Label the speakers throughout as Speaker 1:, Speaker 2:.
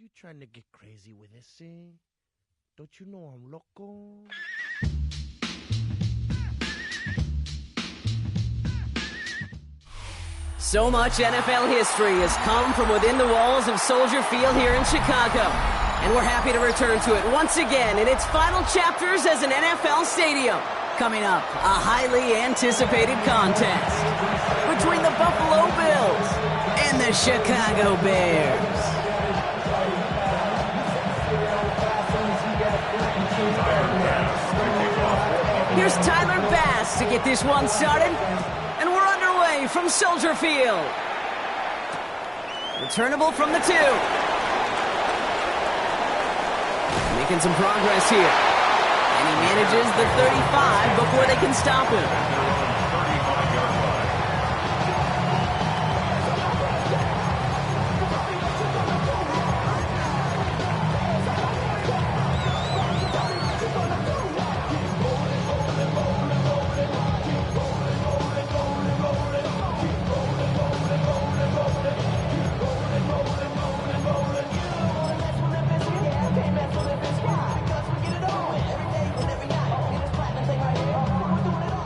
Speaker 1: you trying to get crazy with this, eh? Don't you know I'm loco?
Speaker 2: So much NFL history has come from within the walls of Soldier Field here in Chicago. And we're happy to return to it once again in its final chapters as an NFL stadium. Coming up, a highly anticipated contest between the Buffalo Bills and the Chicago Bears. Here's Tyler Bass to get this one started. And we're underway from Soldier Field. Returnable from the 2. Making some progress here. And he manages the 35 before they can stop him.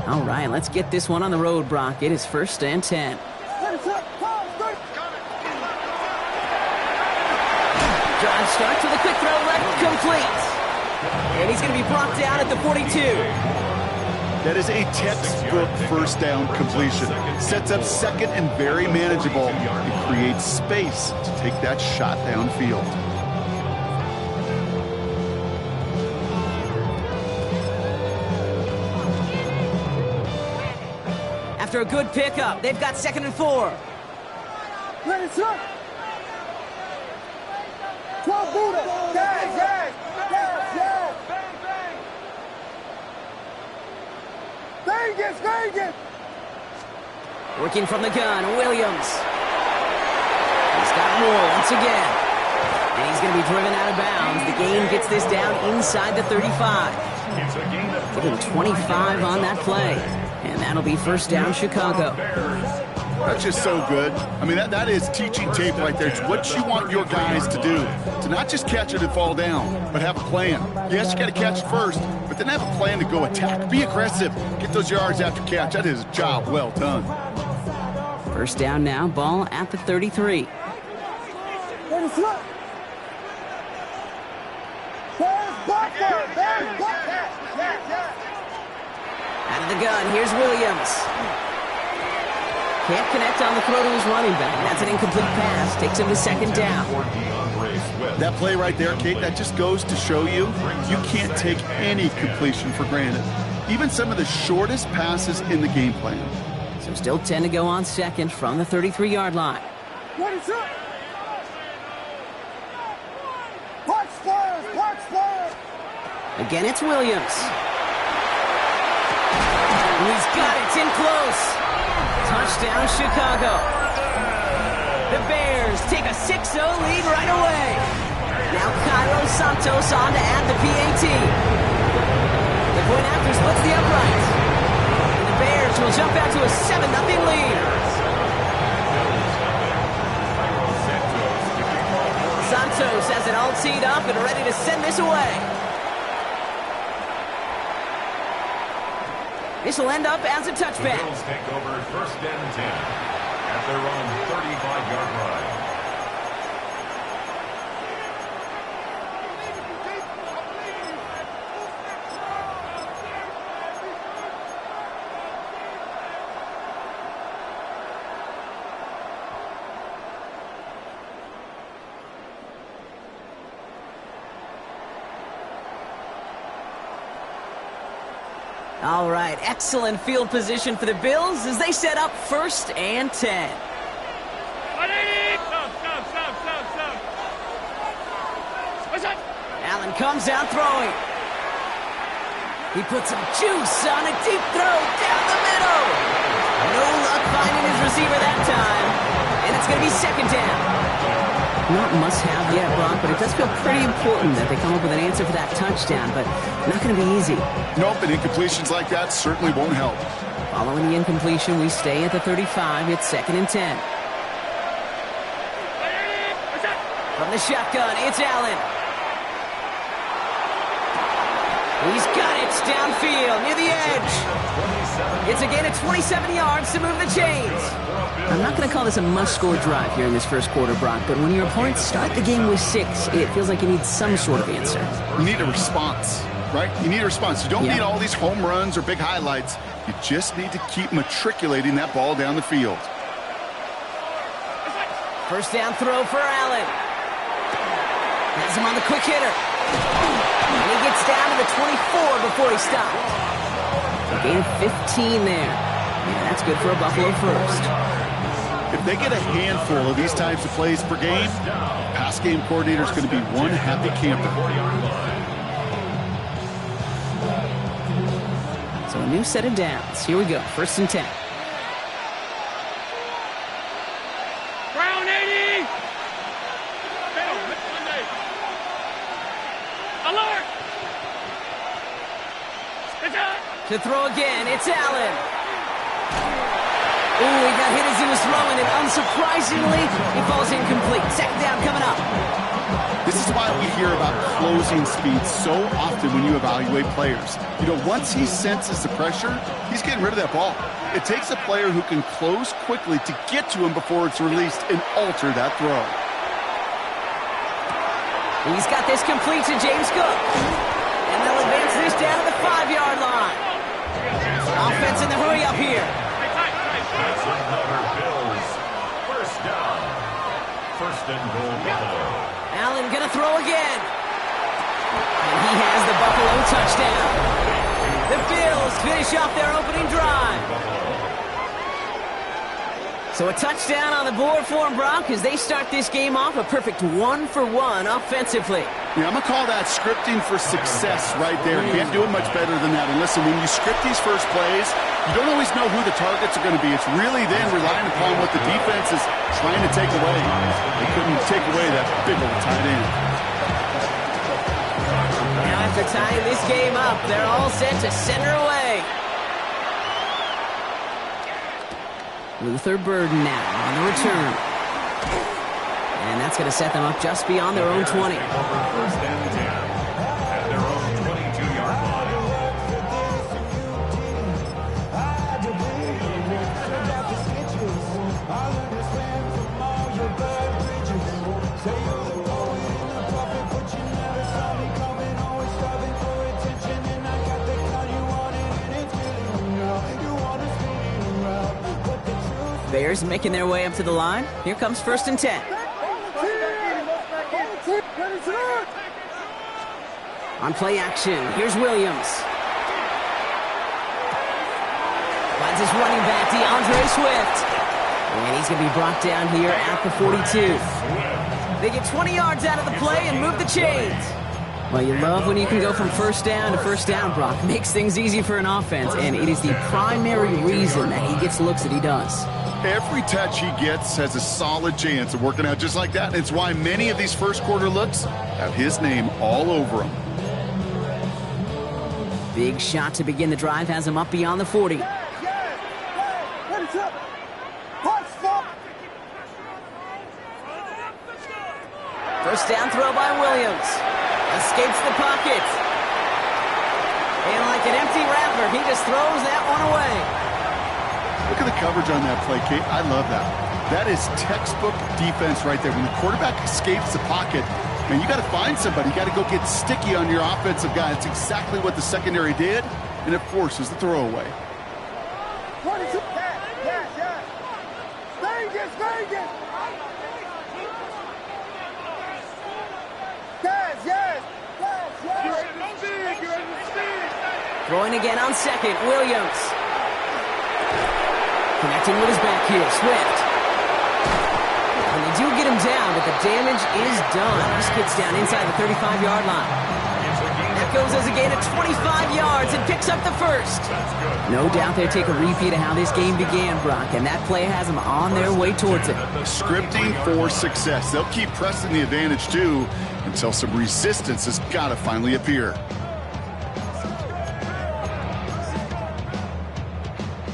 Speaker 2: All right, let's get this one on the road, Brock. It is 1st and 10. Drive starts with a quick throw left, complete. And he's going to be brought down at the 42.
Speaker 3: That is a textbook first down completion. Sets up second and very manageable. It creates space to take that shot downfield.
Speaker 2: After a good pickup, they've got 2nd and 4.
Speaker 4: Ready, sir. 12 Buddha. Gas. Vegas.
Speaker 2: Working from the gun, Williams. He's got more once again. And he's going to be driven out of bounds. The gain gets this down inside the 35. Give him 25 on that play. And that'll be 1st down, Chicago.
Speaker 3: That's just so good. I mean, that is teaching tape right there. It's what you want your guys to do. To not just catch it and fall down, but have a plan. Yes, you got to catch it first, but then have a plan to go attack. Be aggressive. Get those yards after catch. That is a job well done.
Speaker 2: 1st down now, ball at the 33. Out of the gun, here's Williams. Can't connect on the throw to his running back. That's an incomplete pass. Takes him to 2nd down.
Speaker 3: That play right there, Kate, that just goes to show you can't take any completion for granted. Even some of the shortest passes in the game plan.
Speaker 2: So still 10 to go on 2nd from the 33-yard line.
Speaker 4: What is up?
Speaker 2: Again, it's Williams. He's got it. It's in close. Touchdown, Chicago. The Bears take a 6-0 lead right away. Now Cairo Santos on to add the PAT. The point after splits the upright. And the Bears will jump out to a 7-0 lead. Santos has it all teed up and ready to send this away. This will end up as a touchback.
Speaker 5: The Bills take over 1st and 10 at their own 35-yard line.
Speaker 2: All right, excellent field position for the Bills as they set up 1st and 10. Allen comes out throwing. He puts some juice on a deep throw down the middle. No luck finding his receiver that time. And it's going to be 2nd down. Not must-have yet, Brock, but it does feel pretty important that they come up with an answer for that touchdown, but not going to be easy.
Speaker 3: Nope, and incompletions like that certainly won't help.
Speaker 2: Following the incompletion, we stay at the 35. It's 2nd and 10. From the shotgun, it's Allen. He's got it downfield near the edge. It's a gain of 27 yards to move the chains. I'm not going to call this a must-score drive here in this first quarter, Brock, but when your opponents start the game with 6, it feels like you need some sort of answer.
Speaker 3: You need a response, right? You need a response. You don't need all these home runs or big highlights. You just need to keep matriculating that ball down the field.
Speaker 2: First down throw for Allen. Has him on the quick hitter. And he gets down to the 24 before he stops. A gain of 15 there. Yeah, that's good for a Buffalo first.
Speaker 3: If they get a handful of these types of plays per game, pass game coordinator is going to be one happy camper.
Speaker 2: So a new set of downs. Here we go. First and 10.
Speaker 4: Brown 80! Alert!
Speaker 2: To throw again, it's Allen. Ooh, he got hit as he was throwing, and unsurprisingly, he falls incomplete. Second down coming up.
Speaker 3: This is why we hear about closing speed so often when you evaluate players. You know, once he senses the pressure, he's getting rid of that ball. It takes a player who can close quickly to get to him before it's released and alter that throw.
Speaker 2: He's got this complete to James Cook. And they'll advance this down to the 5-yard line. Offense in the hurry up here.
Speaker 5: That's another Bills. First down. First and goal, Buffalo.
Speaker 2: Allen gonna throw again. And he has the Buffalo touchdown. The Bills finish off their opening drive. So a touchdown on the board for them, Brock, as they start this game off a perfect 1-for-1 offensively.
Speaker 3: Yeah, I'm going to call that scripting for success right there. You can't do it much better than that. And listen, when you script these first plays, you don't always know who the targets are going to be. It's really then relying upon what the defense is trying to take away. They couldn't take away that big old tight end.
Speaker 2: Now after tying this game up, they're all set to center away. Luther Burden now on the return. And that's going to set them up just beyond their own 20.
Speaker 5: First and 10 at their own 22-yard line.
Speaker 2: Bears making their way up to the line. Here comes first and 10. On play action, here's Williams. Finds his running back, DeAndre Swift. And he's going to be brought down here at the 42. They get 20 yards out of the play and move the chains. Well, you love when you can go from first down to first down, Brock. Makes things easy for an offense, and it is the primary reason that he gets looks that he does.
Speaker 3: Every touch he gets has a solid chance of working out just like that. It's why many of these first quarter looks have his name all over them.
Speaker 2: Big shot to begin the drive has him up beyond the 40. First down throw by Williams. Escapes the pocket. And like an empty wrapper, he just throws that one away.
Speaker 3: Look at the coverage on that play, Kate. I love that. That is textbook defense right there. When the quarterback escapes the pocket, man, you got to find somebody. You got to go get sticky on your offensive guy. That's exactly what the secondary did, and it forces the throwaway.
Speaker 2: Throwing again on second, Williams. Connecting with his back heel, Swift. And they do get him down, but the damage is done. This gets down inside the 35-yard line. That goes as a gain of 25 yards and picks up the first. No doubt they take a repeat of how this game began, Brock, and that play has them on their way towards it.
Speaker 3: Scripting for success. They'll keep pressing the advantage, too, until some resistance has got to finally appear.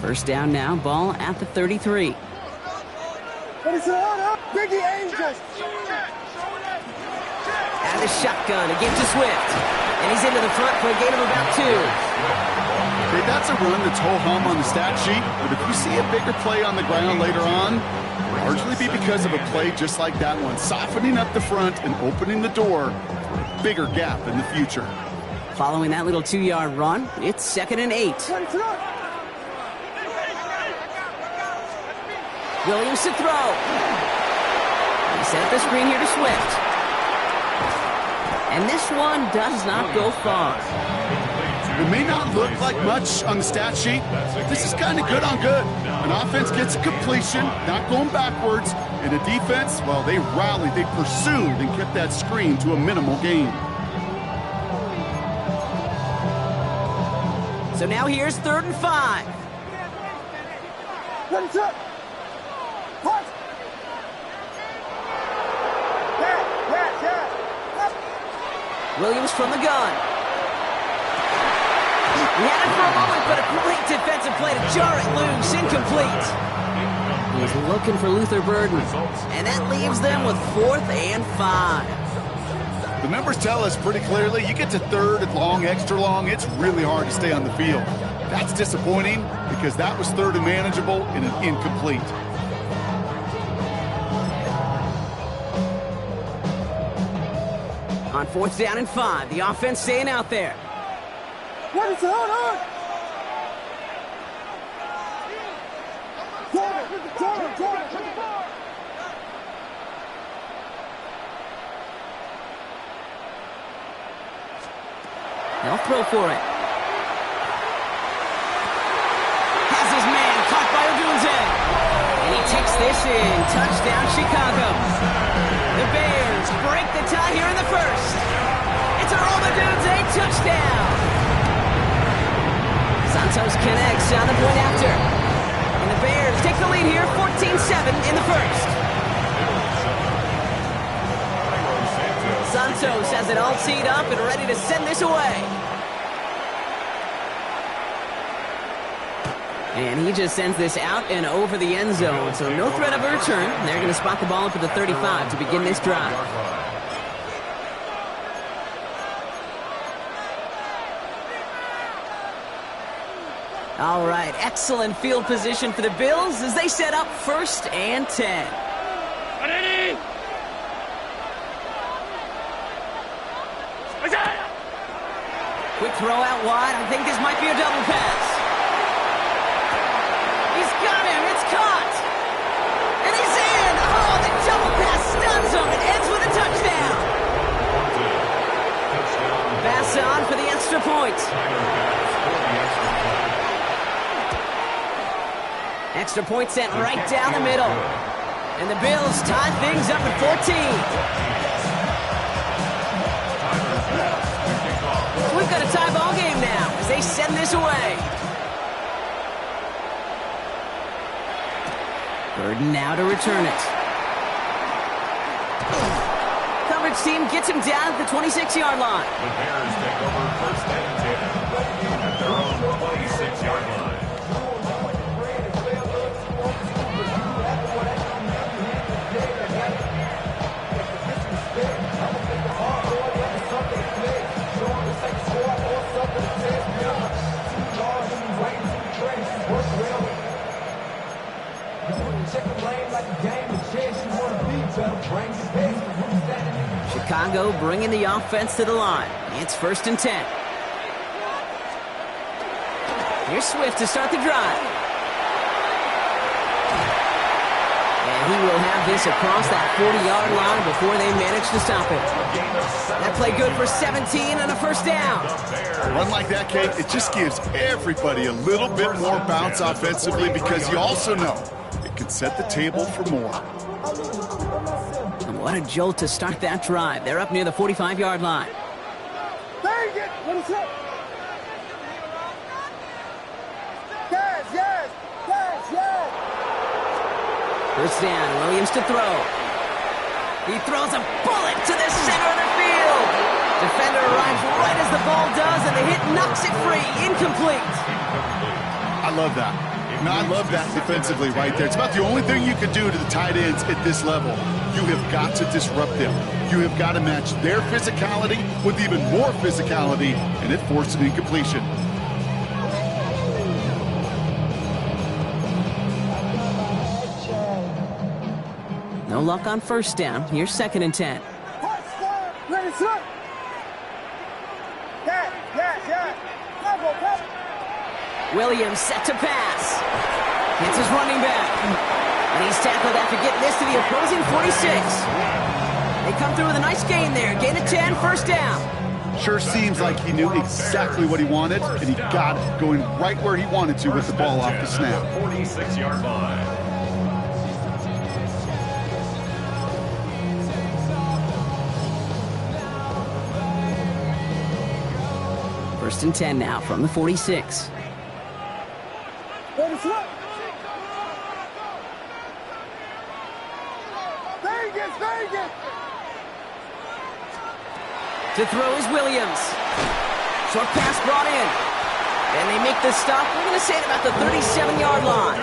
Speaker 2: First down now, ball at the 33.
Speaker 4: Biggie Angels.
Speaker 2: Out of the shotgun, a give to Swift. And he's into the front for a gain of about 2.
Speaker 3: Okay, that's a run that's ho-hum on the stat sheet, but if you see a bigger play on the ground later on, largely be because of a play just like that one, softening up the front and opening the door for a bigger gap in the future.
Speaker 2: Following that little 2-yard run, it's 2nd and 8. Williams to throw. He set up the screen here to Swift. And this one does not go far.
Speaker 3: It may not look like much on the stat sheet, but this is kind of good on good. An offense gets a completion, not going backwards, and a defense, well, they rallied, they pursued, and kept that screen to a minimal gain.
Speaker 2: So now here's 3rd and 5. Williams from the gun. He had it for a moment, but a great defensive play to jar it loose. Incomplete. He's looking for Luther Burden. And that leaves them with 4th and 5.
Speaker 3: The numbers tell us pretty clearly, you get to 3rd and long, extra long, it's really hard to stay on the field. That's disappointing because that was 3rd and manageable and an incomplete.
Speaker 2: On 4th down and 5, the offense staying out there.
Speaker 6: What is on?
Speaker 2: They'll throw for it. Has his man caught by Odunze. And he takes this in. Touchdown, Chicago. The Bears break the tie here in the first. It's a Rome Odunze touchdown. Santos connects on the point after. And the Bears take the lead here, 14-7 in the first. Santos has it all teed up and ready to send this away. And he just sends this out and over the end zone, so no threat of a return. They're going to spot the ball up at the 35 to begin this drive. All right, excellent field position for the Bills as they set up 1st and 10. Quick throw out wide. I think this might be a double pass. He's got him. It's caught. And he's in. Oh, the double pass stuns him. It ends with a touchdown. Pass on for the extra point. Extra point sent right down the middle. And the Bills tie things up at 14. We've got a tie ball game now as they send this away. Burden now to return it. Coverage team gets him down at the 26-yard line.
Speaker 5: The Bears take over 1st and 10 at their own 26-yard line.
Speaker 2: Chicago bringing the offense to the line. It's 1st and 10. Here's Swift to start the drive. And he will have this across that 40-yard line before they manage to stop it. That play good for 17 and a 1st down.
Speaker 3: A run like that, Kate, it just gives everybody a little bit more bounce offensively because you also know it can set the table for more.
Speaker 2: And what a jolt to start that drive. They're up near the 45-yard line.
Speaker 6: Dang it! What is it? Yes!
Speaker 2: 1st down, Williams to throw. He throws a bullet to the center of the field. Defender arrives right as the ball does, and the hit knocks it free. Incomplete.
Speaker 3: I love that. No, I love that defensively right there. It's about the only thing you can do to the tight ends at this level. You have got to disrupt them. You have got to match their physicality with even more physicality, and it forced an incompletion.
Speaker 2: No luck on first down. Here's 2nd and 10.
Speaker 6: Ready, set. Yeah. Cover.
Speaker 2: Williams set to pass. Hits his running back. And he's tackled after getting this to the opposing 46. They come through with a nice gain there. Gain of 10, first down.
Speaker 3: Sure seems like he knew exactly what he wanted, and he got it, going right where he wanted to with the ball off the snap.
Speaker 5: 46-yard line.
Speaker 2: First and 10 now from the 46.
Speaker 6: Ready, set. Vegas.
Speaker 2: To throw is Williams. Short pass brought in. And they make the stop. We're going to say it about the 37-yard line.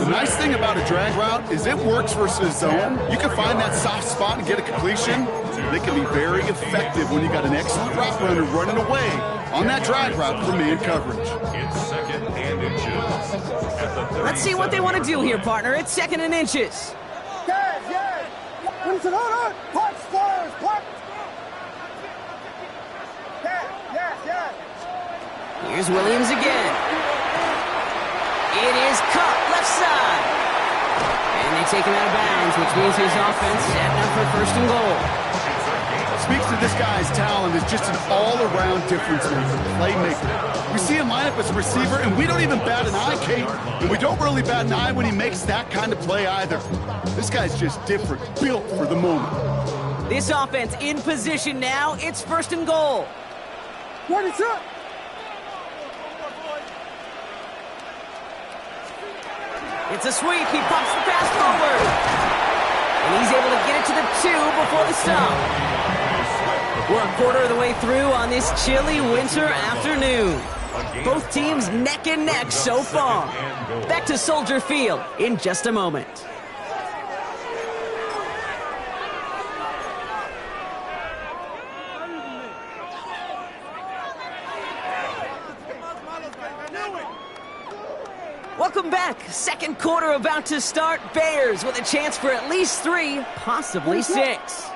Speaker 3: The nice thing about a drag route is it works versus zone. You can find that soft spot and get a completion. They can be very effective when you got an excellent route runner running away on that drag route for man coverage.
Speaker 5: It's 2nd and inches.
Speaker 2: Let's see what they want to do here, partner. It's 2nd and inches.
Speaker 6: Yeah. What is it? Hold on. Punch, squares, punch. Yeah.
Speaker 2: Here's Williams again. It is cut left side. And they take him out of bounds, which means his offense setting up for 1st and goal.
Speaker 3: Speaks to this guy's talent as just an all-around difference maker, playmaker. We see him line up as a receiver, and we don't even bat an eye, Kate. And we don't really bat an eye when he makes that kind of play either. This guy's just different, built for the moment.
Speaker 2: This offense in position now. It's 1st and goal.
Speaker 6: Ready, set.
Speaker 2: It's a sweep. He pumps the pass forward. And he's able to get it to the 2 before the stop. We're a quarter of the way through on this chilly winter afternoon. Both teams neck and neck so far. Back to Soldier Field in just a moment. Welcome back. 2nd quarter about to start. Bears with a chance for at least 3, possibly 6.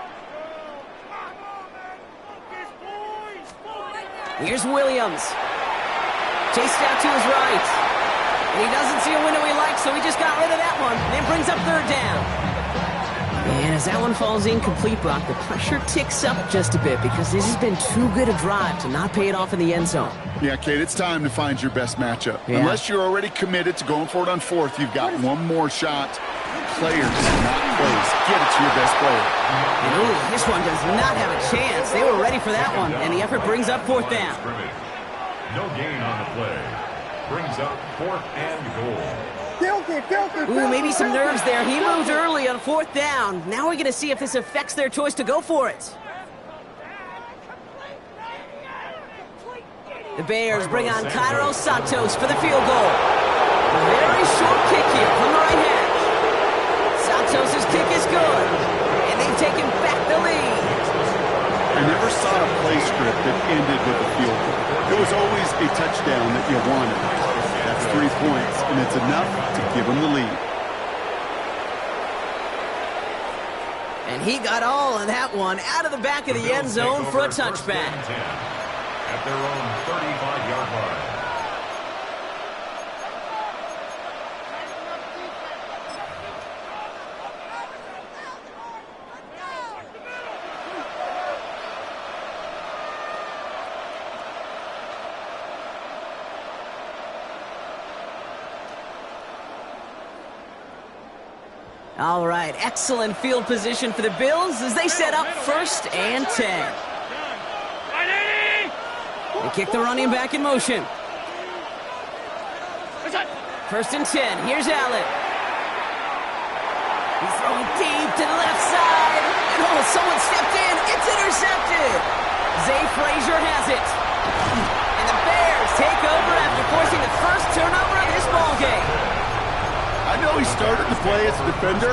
Speaker 2: Here's Williams. Chased out to his right. And he doesn't see a window he likes, so he just got rid of that one. And brings up 3rd down. And as that one falls incomplete, Brock, the pressure ticks up just a bit because this has been too good a drive to not pay it off in the end zone.
Speaker 3: Yeah, Kate, it's time to find your best matchup.
Speaker 2: Yeah.
Speaker 3: Unless you're already committed to going for it on 4th, you've got one more shot. Players, not plays. Get it to your best player.
Speaker 2: And ooh, this one does not have a chance. They were ready for that one, and the effort brings up 4th down.
Speaker 5: No gain on the play. Brings up 4th and goal.
Speaker 2: Ooh, maybe some nerves there. He moved early on 4th down. Now we're going to see if this affects their choice to go for it. The Bears bring on Cairo Santos for the field goal. A very short kick here from the right hash. Santos' kick is good, and they've taken back the lead.
Speaker 3: I never saw a play script that ended with a field goal. It was always a touchdown that you wanted. That's 3 points, and it's enough to give them the lead.
Speaker 2: And he got all of that one out of the back of the end zone for a touchback.
Speaker 5: At their own 35-yard line.
Speaker 2: All right, excellent field position for the Bills as they set up 1st and 10. They kick the running back in motion. 1st and 10. Here's Allen. He's throwing deep to the left side. And oh, someone stepped in. It's intercepted. Zay Frazier has it. And the Bears take over after forcing the first turnover of this ball game.
Speaker 3: I know he started to play as a defender,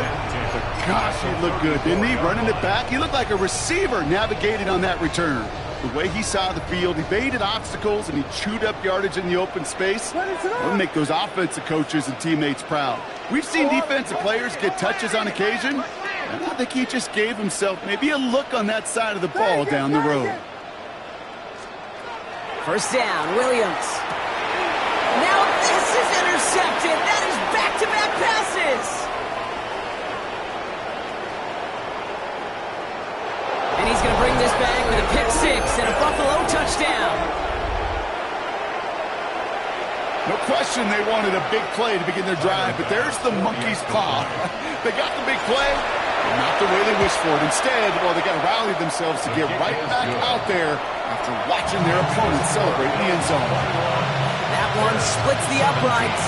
Speaker 3: but gosh, he looked good, didn't he? Running it back, he looked like a receiver navigating on that return. The way he saw the field, evaded obstacles, and he chewed up yardage in the open space. It'll make those offensive coaches and teammates proud. We've seen defensive players get touches on occasion, and I think he just gave himself maybe a look on that side of the ball down the road.
Speaker 2: First down, Williams. Now this is intercepted. That is back-to-back passes. And he's going to bring this back with a pick six and a Buffalo touchdown.
Speaker 3: No question they wanted a big play to begin their drive, but there's the monkey's paw. They got the big play, but not the way they wished for it. Instead, well, they got to rally themselves to get right back out there after watching their opponent celebrate in the end zone.
Speaker 2: That one splits the uprights.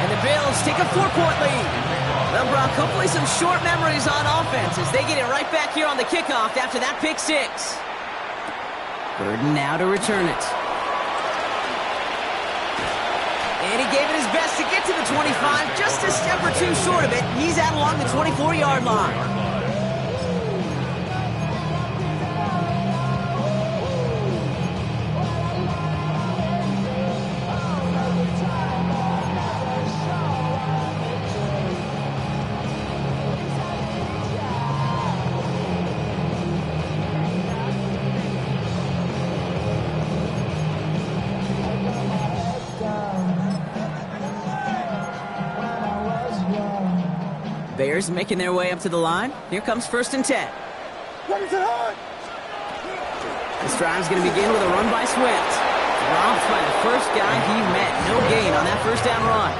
Speaker 2: And the Bills take a 4-point lead. Well, Brock, hopefully some short memories on offense as they get it right back here on the kickoff after that pick six. Burden now to return it. And he gave it his best to get to the 25, just a step or two short of it. He's out along the 24-yard line. Bears making their way up to the line. Here comes 1st and 10. This drive's going to begin with a run by Swift. Robbed by the first guy he met. No gain on that first down run.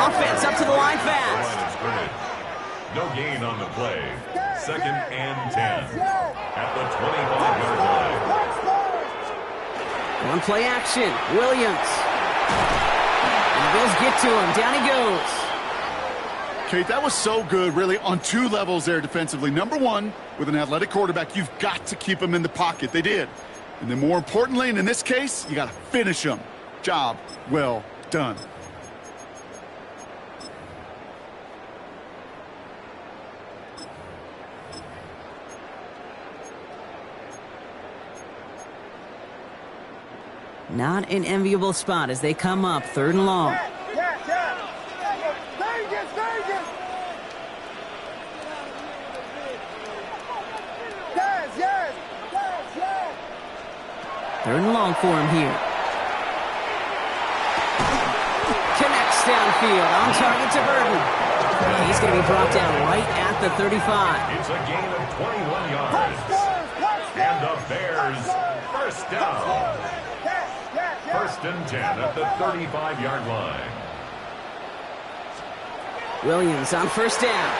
Speaker 2: Offense up to the line fast.
Speaker 5: No gain on the play. 2nd and 10 at the 25-yard line.
Speaker 2: One play action. Williams. And the Bills get to him. Down he goes.
Speaker 3: Kate, that was so good, really, on two levels there defensively. Number one, with an athletic quarterback, you've got to keep him in the pocket. They did. And then more importantly, and in this case, you got to finish him. Job well done.
Speaker 2: Not an enviable spot as they come up 3rd and long. Third and long for him here. Connects downfield, on target to Burden. And he's going to be brought down right at the 35.
Speaker 5: It's a gain of 21 yards. And the Bears, first down. 1st and 10 at the 35-yard line.
Speaker 2: Williams on 1st down.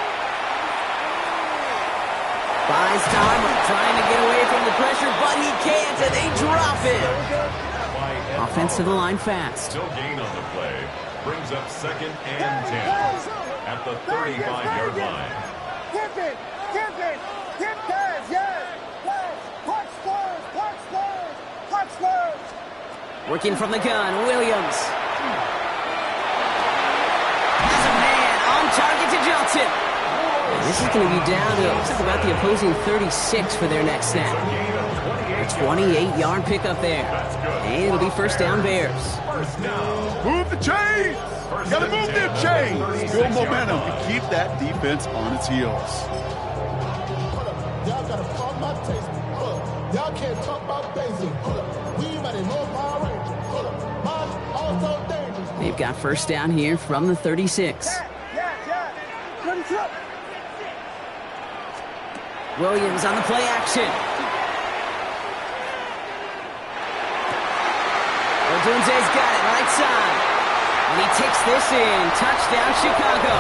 Speaker 2: Buys time, trying to get away from the pressure, but he can't, and they drop it. Offense to the line fast.
Speaker 5: Still gain on the play. Brings up 2nd and 10 at the 35-yard line.
Speaker 2: Working from the gun, Williams. Has a man on target to Johnson. This is going to be down to, looks like about the opposing 36 for their next snap. A 28-yard pickup there. And it'll be 1st down Bears.
Speaker 3: Move the chains! Got to move them chains! Build momentum and keep that defense on its heels.
Speaker 6: Y'all got to pump my taste. Y'all can't talk about basic. We ready, no Power Ranger. Mine also dangerous.
Speaker 2: They've got 1st down here from the 36. Williams on the play action. Odunze's got it right side. And he takes this in. Touchdown, Chicago.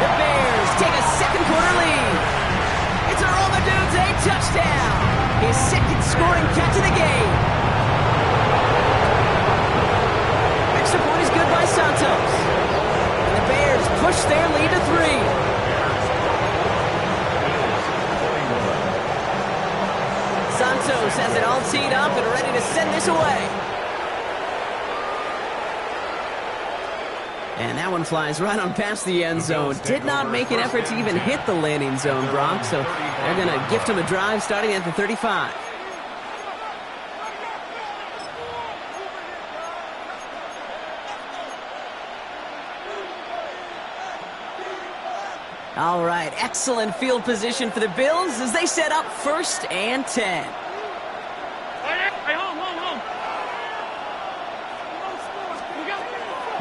Speaker 2: The Bears take a 2nd quarter lead. It's a Rome Odunze touchdown. His 2nd scoring catch of the game. Extra point is good by Santos. And the Bears push their lead to 3. Santos has it all teed up and ready to send this away. And that one flies right on past the end zone. Did not make an effort to even hit the landing zone, Brock. So they're going to gift him a drive starting at the 35. All right, excellent field position for the Bills as they set up 1st and 10.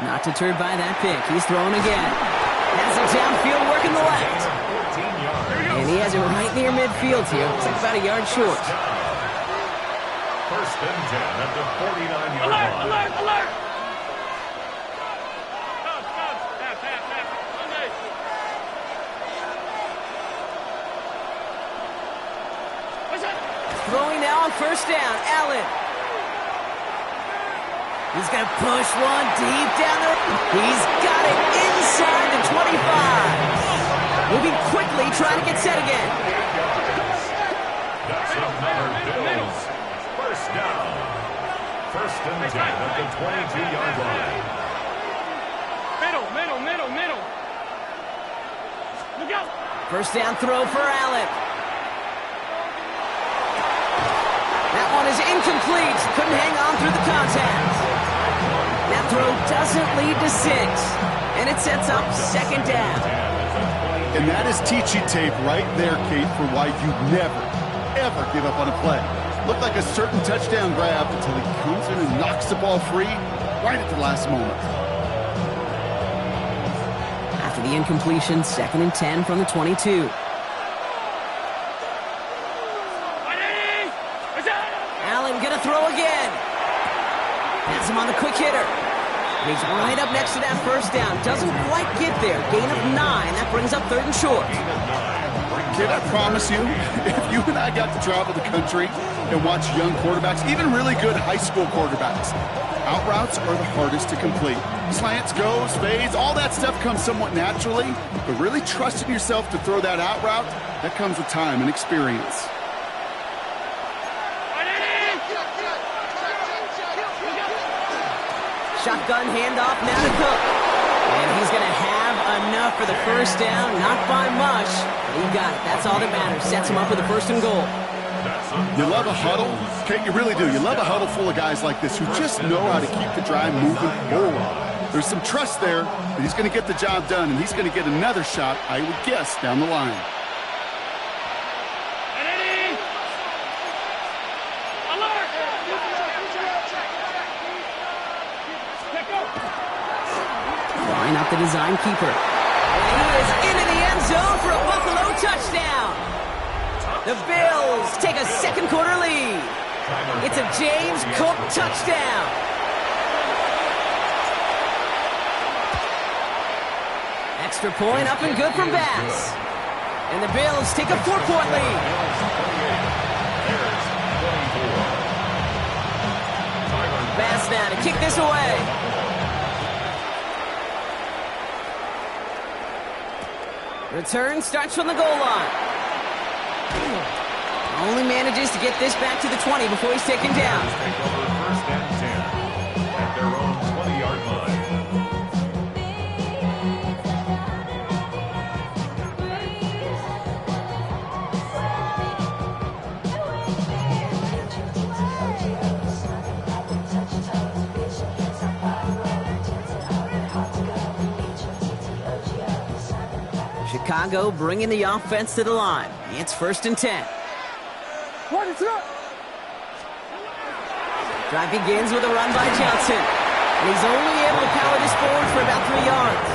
Speaker 2: Not deterred by that pick. He's throwing again. Has it downfield, working the left. And he has it right near midfield here. Looks like about a yard short.
Speaker 5: 1st and 10 at the 49-yard line.
Speaker 4: Alert, alert!
Speaker 2: Throwing now on 1st down. Allen. He's going to push one deep down there. He's got it inside the 25. Moving quickly, trying to get set again.
Speaker 5: That's another Bills 1st down. 1st and 10 at the 22-yard line.
Speaker 4: Middle. Look out.
Speaker 2: 1st down throw for Allen. That one is incomplete. Couldn't hang on through the contact. That throw doesn't lead to 6. And it sets up 2nd down.
Speaker 3: And that is teaching tape right there, Kate, for why you never, ever give up on a play. Looked like a certain touchdown grab until he comes in and knocks the ball free right at the last moment.
Speaker 2: After the incompletion, 2nd and 10 from the 22. Allen gonna throw again. That's him on the quick hitter. And he's right up next to that 1st down. Doesn't quite get there. Gain of 9. That brings up 3rd and short.
Speaker 3: Kid, I promise you, if you and I got to travel the country and watch young quarterbacks, even really good high school quarterbacks, out routes are the hardest to complete. Slants, goes, fades, all that stuff comes somewhat naturally, but really trusting yourself to throw that out route, that comes with time and experience.
Speaker 2: Shotgun handoff now to Cook. And he's going to have enough for the 1st down. Not by much, but he got it. That's all that matters. Sets him up with a 1st and goal.
Speaker 3: You love a huddle? Okay, you really do. You love a huddle full of guys like this who just know how to keep the drive moving forward. There's some trust there that he's going to get the job done, and he's going to get another shot, I would guess, down the line.
Speaker 2: Line up the design keeper. And he is into the end zone for a Buffalo touchdown. The Bills take a 2nd quarter lead. It's a James Cook touchdown. Extra point up and good from Bass. And the Bills take a 4-point lead. Bass now to kick this away. Return starts from the goal line. Only manages to get this back to the 20 before he's taken down.
Speaker 5: Take over 1st and 10 at their own 20-yard line.
Speaker 2: Chicago bringing the offense to the line. It's 1st and 10. Drive begins with a run by Johnson. And he's only able to power this forward for about 3 yards.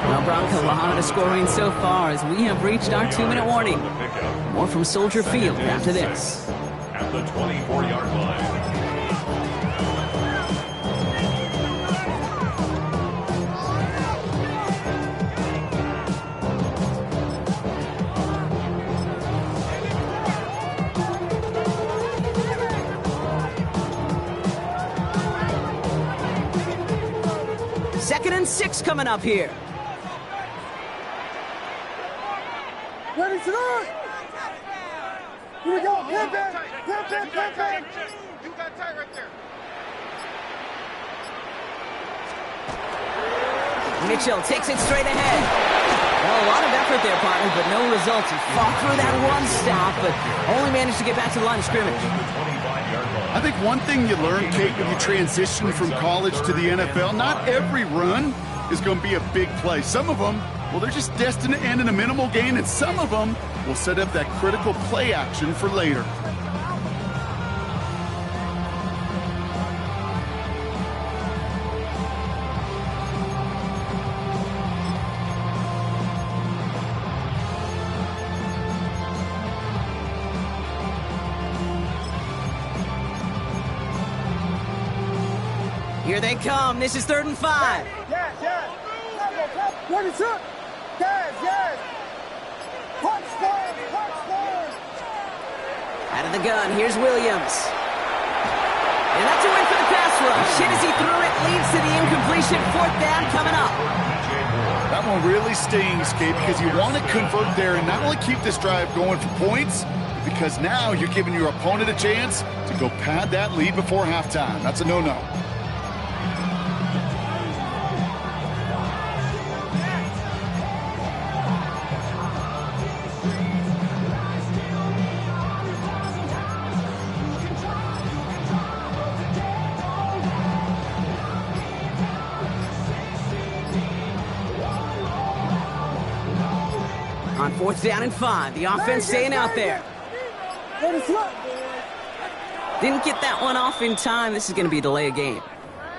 Speaker 2: Well, Bronco, a lot of scoring so far as we have reached our 2-minute warning. More from Soldier Field after this.
Speaker 5: At the 24-yard line.
Speaker 2: Second and 6 coming up here.
Speaker 6: Ready to run! Here we go, pin back! You got tight right there.
Speaker 2: Mitchell takes it straight ahead. Well, a lot of effort there, partner, but no results. He fought through that one stop, but only managed to get back to the line of scrimmage.
Speaker 3: I think one thing you learn, Kate, when you transition from college to the NFL, not every run is going to be a big play. Some of them, well, they're just destined to end in a minimal gain, and some of them will set up that critical play action for later.
Speaker 2: Here they come. This is 3rd and 5.
Speaker 6: Yes. What is up? Yes. Punch forward.
Speaker 2: Out of the gun, here's Williams. And that's a win for the pass rush. Hit as he threw it, leads to the incompletion. 4th down coming up.
Speaker 3: That one really stings, Kate, because you want to convert there and not only keep this drive going for points, because now you're giving your opponent a chance to go pad that lead before halftime. That's a no-no.
Speaker 2: On 4th down and 5, the offense staying out there. Didn't get that one off in time. This is going to be a delay of game.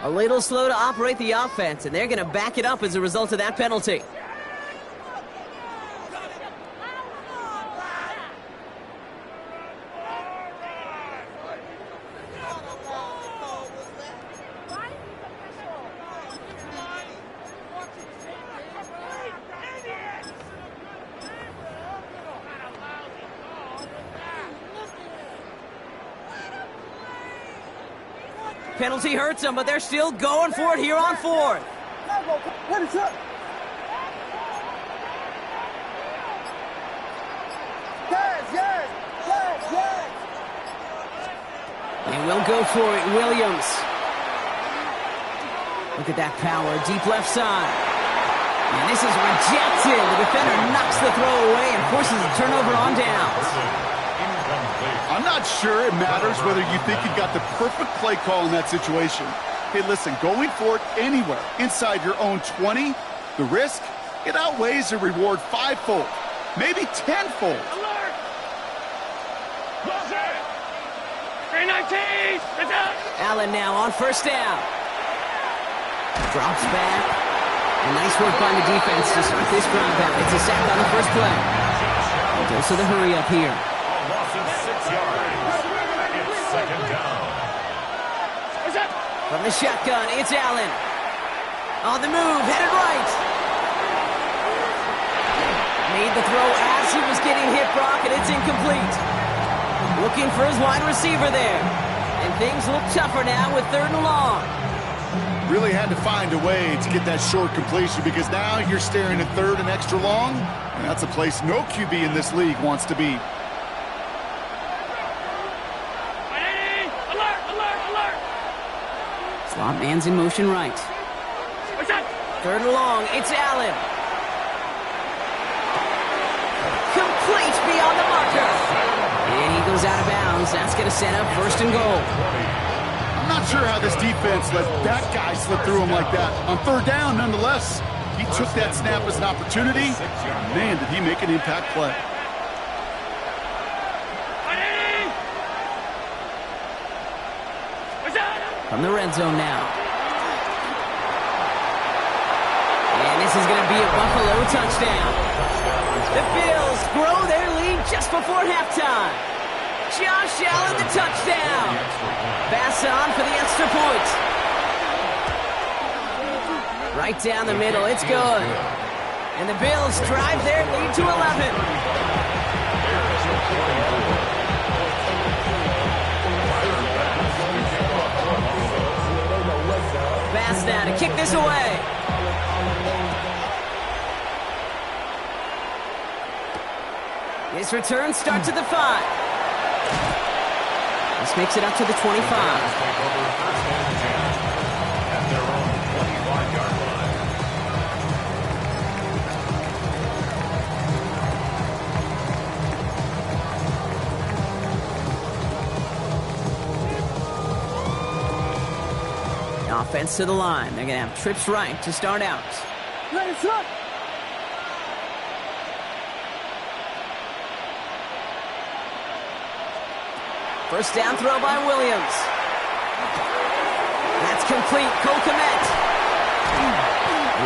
Speaker 2: A little slow to operate the offense, and they're going to back it up as a result of that penalty. Penalty hurts them, but they're still going for it here on 4th.
Speaker 6: What is up? Yes.
Speaker 2: They will go for it, Williams. Look at that power, deep left side. And this is rejected. The defender knocks the throw away and forces a turnover on downs.
Speaker 3: I'm not sure it matters whether you think you've got the perfect play call in that situation. Hey, listen, going for it anywhere inside your own 20, the risk, it outweighs the reward 5-fold, maybe 10-fold.
Speaker 4: Alert! Close it! 319! It's out!
Speaker 2: Allen now on 1st down. Drops back. And nice work by the defense to start this drive out. It's a sack on the first play. Dose of the hurry up here.
Speaker 5: A loss of 6 yards. It's 2nd down.
Speaker 4: What's up?
Speaker 2: From the shotgun, it's Allen. On the move, headed right. Made the throw as he was getting hit, Brock, and it's incomplete. Looking for his wide receiver there. And things look tougher now with 3rd and long.
Speaker 3: Really had to find a way to get that short completion because now you're staring at 3rd and extra long, and that's a place no QB in this league wants to be.
Speaker 4: Alert!
Speaker 2: Slot man's in motion right.
Speaker 4: What's up?
Speaker 2: 3rd and long, it's Allen. Complete beyond the marker. And he goes out of bounds. That's going to set up 1st and goal.
Speaker 3: I'm not sure how this defense let that guy slip through him like that. On 3rd down, nonetheless, he took that snap as an opportunity. Man, did he make an impact play.
Speaker 4: What's up?
Speaker 2: From the red zone now. And this is going to be a Buffalo touchdown. The Bills grow their lead just before halftime. Josh Allen, the touchdown. Pass on for the extra point. Right down the middle, it's good. And the Bills drive their lead to 11. Pass now to kick this away. This return starts at the 5. This makes it up to the 25. offense to the line. They're going to have trips right to start out. First down throw by Williams. That's complete. Cole Kmet.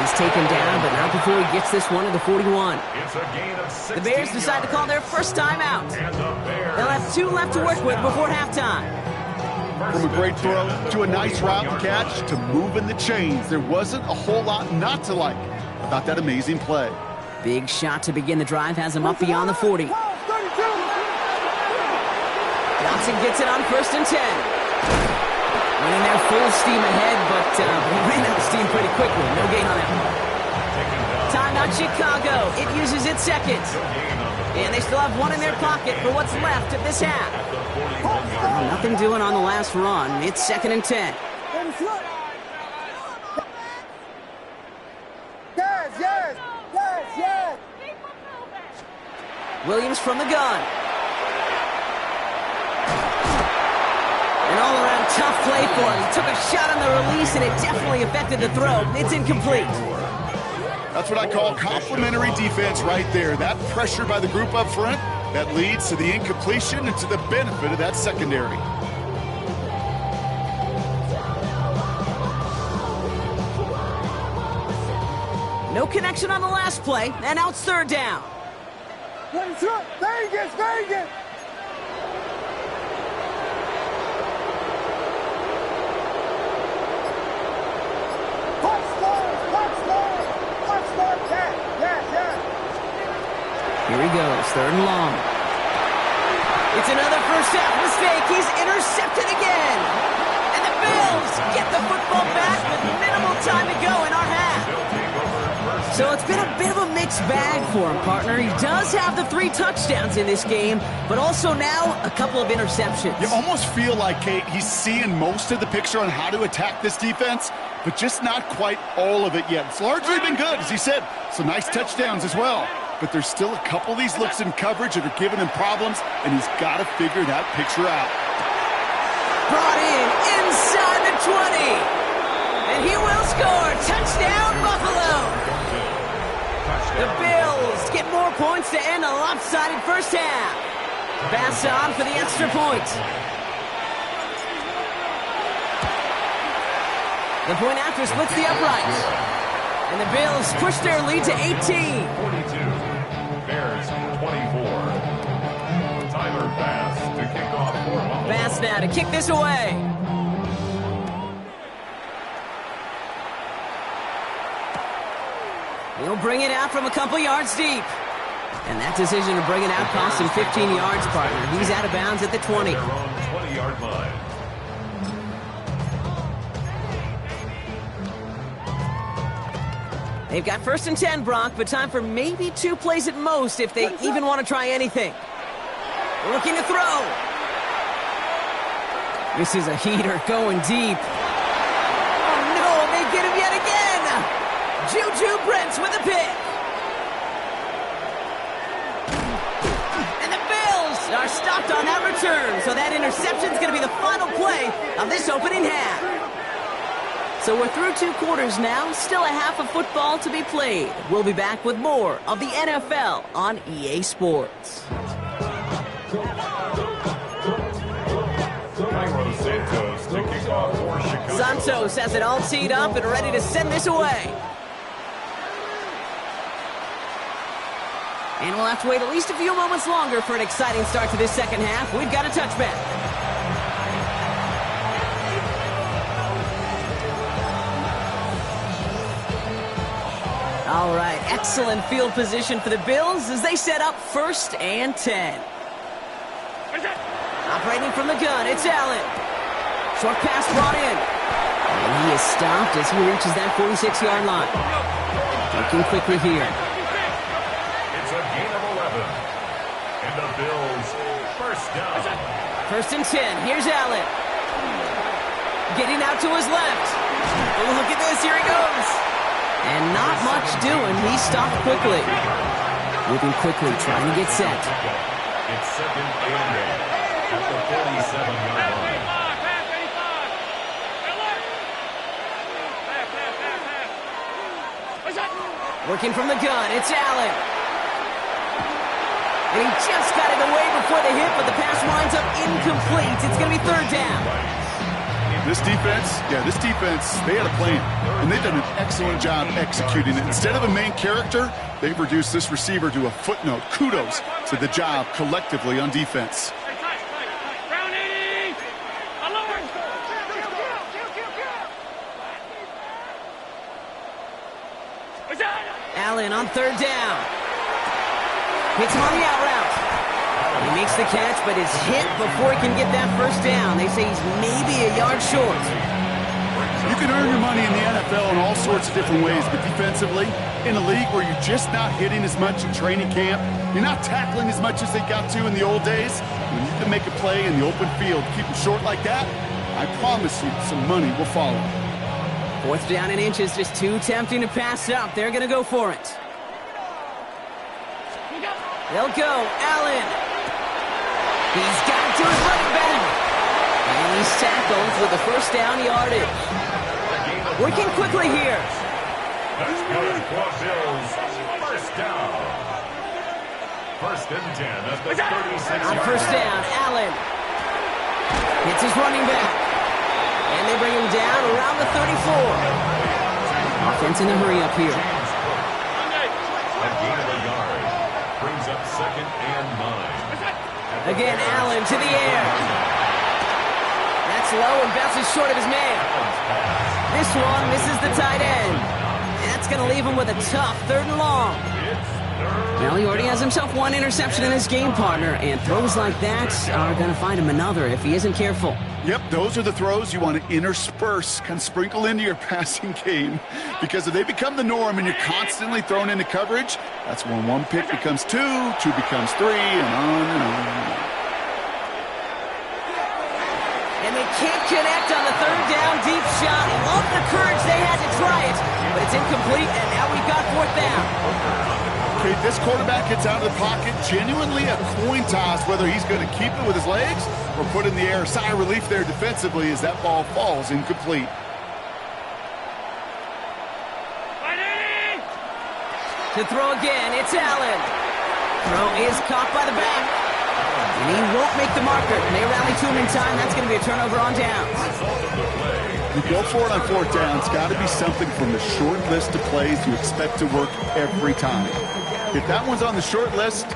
Speaker 2: He's taken down, but not before he gets this one to the 41.
Speaker 5: It's a gain of 16
Speaker 2: The Bears decide to call their first time out.
Speaker 5: And the Bears
Speaker 2: They'll have 2 left to work with before halftime.
Speaker 3: From a great throw to a nice route and catch to moving the chains, there wasn't a whole lot not to like about that amazing play.
Speaker 2: Big shot to begin the drive has him up beyond the 40. Johnson gets it on 1st and 10. Running there full steam ahead, but he ran out of steam pretty quickly. No gain on that. Timeout Chicago. It uses its second. And they still have 1 in their pocket for what's left of this half. Well, nothing doing on the last run. It's 2nd and 10.
Speaker 6: Yes.
Speaker 2: Williams from the gun. An all-around tough play for him. He took a shot on the release, and it definitely affected the throw. It's incomplete.
Speaker 3: That's what I call complimentary defense right there. That pressure by the group up front, that leads to the incompletion and to the benefit of that secondary.
Speaker 2: No connection on the last play, and now it's 3rd down.
Speaker 6: Vegas!
Speaker 2: Here he goes, 3rd and long. It's another first half mistake. He's intercepted again. And the Bills get the football back with minimal time to go in our half. So it's been a bit of a mixed bag for him, partner. He does have the 3 touchdowns in this game, but also now a couple of interceptions.
Speaker 3: You almost feel like, Kate, he's seeing most of the picture on how to attack this defense, but just not quite all of it yet. It's largely been good, as he said. Some nice touchdowns as well. But there's still a couple of these looks in coverage that are giving him problems, and he's got to figure that picture out.
Speaker 2: Brought in inside the 20. And he will score. Touchdown, Buffalo. The Bills get more points to end a lopsided first half. Bass on for the extra point. The point after splits the uprights. And the Bills push their lead to 18.
Speaker 5: 42. Bears 24. Tyler Bass to kick off for Buffalo.
Speaker 2: Bass now to kick this away. He'll bring it out from a couple yards deep. And that decision to bring it out cost him 15 yards, partner. He's out of bounds at the 20.
Speaker 5: Their own 20-yard line.
Speaker 2: They've got 1st and 10, Brock, but time for maybe 2 plays at most if they even want to try anything. Looking to throw. This is a heater going deep. Oh, no, they get him yet again. Juju Brents with a pick. And the Bills are stopped on that return, so that interception is going to be the final play of this opening half. So we're through 2 quarters now, still a half of football to be played. We'll be back with more of the NFL on EA Sports.
Speaker 5: Cairo Santos to kick off for Chicago.
Speaker 2: Santos has it all teed up and ready to send this away. And we'll have to wait at least a few moments longer for an exciting start to this second half. We've got a touchback. All right, excellent field position for the Bills as they set up 1st and 10. Operating from the gun, it's Allen. Short pass brought in. And he is stopped as he reaches that 46-yard line. Looking quickly here.
Speaker 5: It's a gain of 11. And the Bills first down.
Speaker 2: 1st and 10, here's Allen. Getting out to his left. Oh, look at this, here he goes. And not much doing. He stopped quickly. Moving quickly, trying to get set.
Speaker 5: It's 2nd and 8 at the 47-yard line.
Speaker 2: Working from the gun, it's Allen. And he just got it away before the hit, but the pass winds up incomplete. It's going to be third down.
Speaker 3: This defense, they had a plan, and they've done an excellent job executing it. Instead of a main character, they've reduced this receiver to a footnote. Kudos to the job collectively on defense.
Speaker 4: Round 80. Alert.
Speaker 2: Allen on third down. Hits him on the out route. He makes the catch, but is hit before he can get that first down. They say he's maybe a yard short.
Speaker 3: You can earn your money in the NFL in all sorts of different ways, but defensively, in a league where you're just not hitting as much in training camp, you're not tackling as much as they got to in the old days, when you can make a play in the open field, keep them short like that, I promise you some money will follow.
Speaker 2: Fourth down and inches, just too tempting to pass up. They're going to go for it. They'll go. Allen. He's got it to his running back. And he's tackled with the first down yardage. Working quickly here.
Speaker 5: That's good for Bills. First down. First and 10 at the 36.
Speaker 2: On first down, Allen hits his running back. And they bring him down around the 34. Offense in a hurry up here.
Speaker 5: A gain of a yard. Brings up second and 9.
Speaker 2: Again, Allen to the air. That's low and bounces short of his man. This one misses the tight end. That's going to leave him with a tough third and long. Well, he already has himself one interception in his game, partner, and throws like that are going to find him another if he isn't careful.
Speaker 3: Yep, those are the throws you want to intersperse, kind of sprinkle into your passing game, because if they become the norm and you're constantly thrown into coverage, that's when one pick becomes two becomes three, and on and on and on.
Speaker 2: And they can't connect on the third down deep shot. Love the courage they had to try it, but it's incomplete, and now we've got fourth down.
Speaker 3: Okay, this quarterback gets out of the pocket, genuinely a coin toss whether he's going to keep it with his legs or put it in the air. Sigh of relief there defensively as that ball falls incomplete.
Speaker 2: To throw again, it's Allen. Throw is caught by the back. And he won't make the marker. And they rally to him in time. That's going to be a turnover on downs.
Speaker 3: You go for it on fourth down. It's got to be something from the short list of plays you expect to work every time. If that one's on the short list,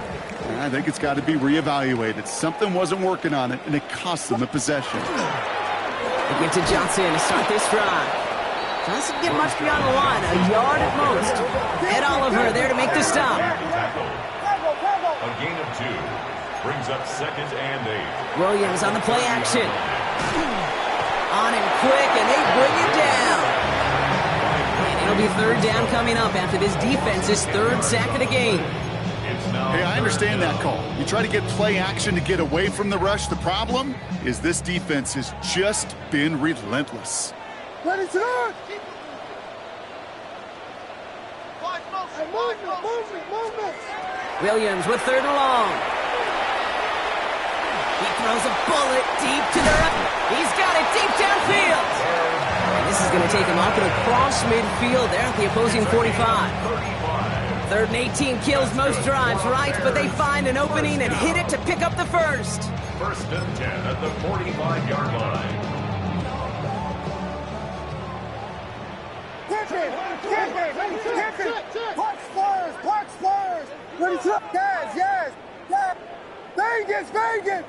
Speaker 3: I think it's got to be reevaluated. Something wasn't working on it, and it cost them the possession.
Speaker 2: They get to Johnson to start this drive. Doesn't get much beyond the line, a yard at most. Ed Oliver there to make the stop.
Speaker 5: A gain of 2. Brings up second and 8.
Speaker 2: Williams on the play action. On him quick, and they bring him down. And it'll be third down coming up after this defense's third sack of the game.
Speaker 3: Hey, I understand that call. You try to get play action to get away from the rush. The problem is this defense has just been relentless.
Speaker 6: Ready to run! Movement!
Speaker 2: Williams with third and long. He throws a bullet deep to the right. He's got it deep downfield. And this is going to take him up and across midfield there at the opposing 45. Third and 18 kills most drives, right? But they find an opening and hit it to pick up the first.
Speaker 5: First and 10 at the 45-yard line.
Speaker 6: Park Spurs! Ready to yes! Vegas!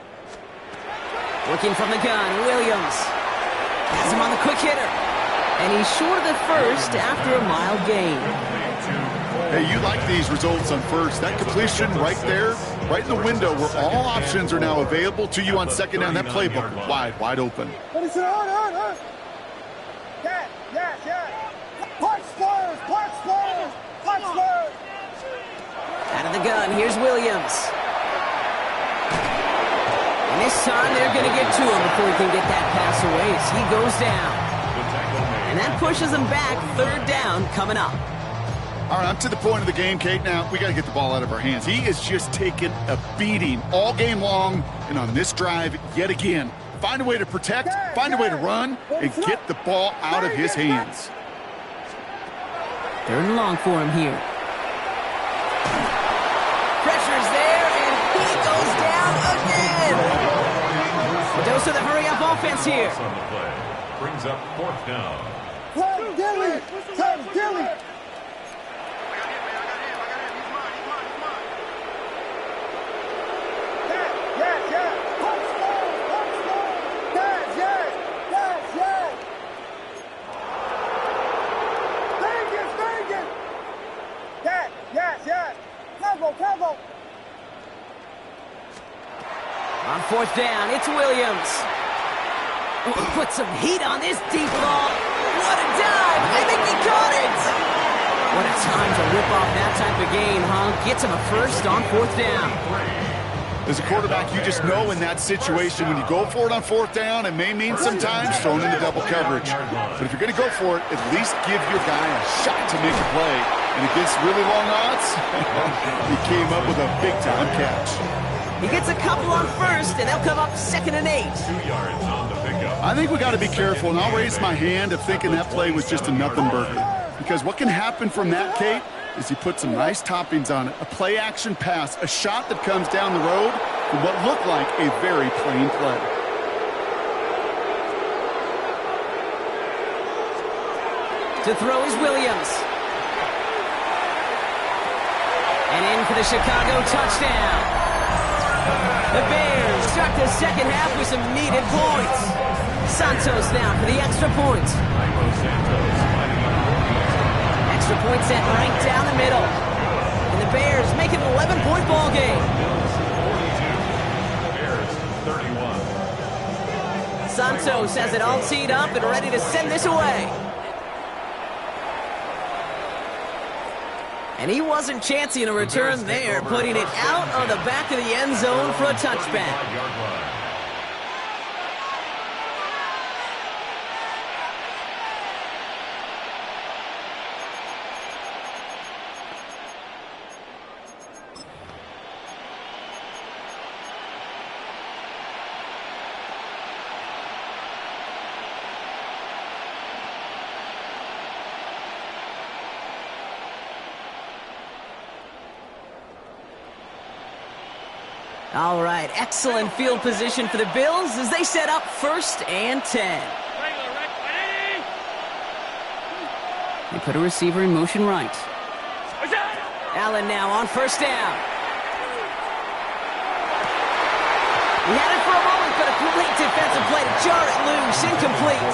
Speaker 2: Looking from the gun, Williams. Has him on the quick hitter. And he's short of the first after a mild gain.
Speaker 3: Hey, you like these results on first. That completion right there, right in the window where all options are now available to you on second down. That playbook wide open.
Speaker 6: Ready to run! Yes! Park Spurs!
Speaker 2: Out of the gun, here's Williams. And this time they're going to get to him before he can get that pass away as he goes down. And that pushes him back. Third down coming up.
Speaker 3: All right, I'm to the point of the game, Kate. Now, we got to get the ball out of our hands. He is just taking a beating all game long, and on this drive, yet again. Find a way to protect, find a way to run, and get the ball out of his hands.
Speaker 2: Third and long for him here. Pressure's there, and he goes down again. A dose of the hurry-up offense here.
Speaker 5: On the play. Brings up 4th down.
Speaker 6: Tell Gilly! Tell Gilly!
Speaker 2: On 4th down, it's Williams. Put some heat on this deep ball. What a dive! I think he caught it! What a time to rip off that type of game, huh? Gets him a first on 4th down.
Speaker 3: As a quarterback, you just know in that situation, when you go for it on 4th down, it may mean sometimes throwing into double coverage. But if you're going to go for it, at least give your guy a shot to make a play. And against really long odds, he came up with a big-time catch.
Speaker 2: He gets a couple on first, and they'll come up 2nd and 8.
Speaker 5: 2 yards on the pickup.
Speaker 3: I think we got to be careful, and I'll raise my hand of thinking that play was just a nothing burger. Because what can happen from that, Kate, is you put some nice toppings on it. A play-action pass, a shot that comes down the road from what looked like a very plain play.
Speaker 2: To throw is Williams. And in for the Chicago touchdown. The Bears start the second half with some needed points. Santos now for the extra point. Extra point set right down the middle. And the Bears make it an 11-point ball game.
Speaker 5: Bears 31.
Speaker 2: Santos has it all teed up and ready to send this away. And he wasn't chancing a return there, putting it out on the back of the end zone for a touchback. All right, excellent field position for the Bills as they set up 1st and 10. They put a receiver in motion right. Allen now on 1st down. He had it for a moment, but a great defensive play to jar it loose, incomplete.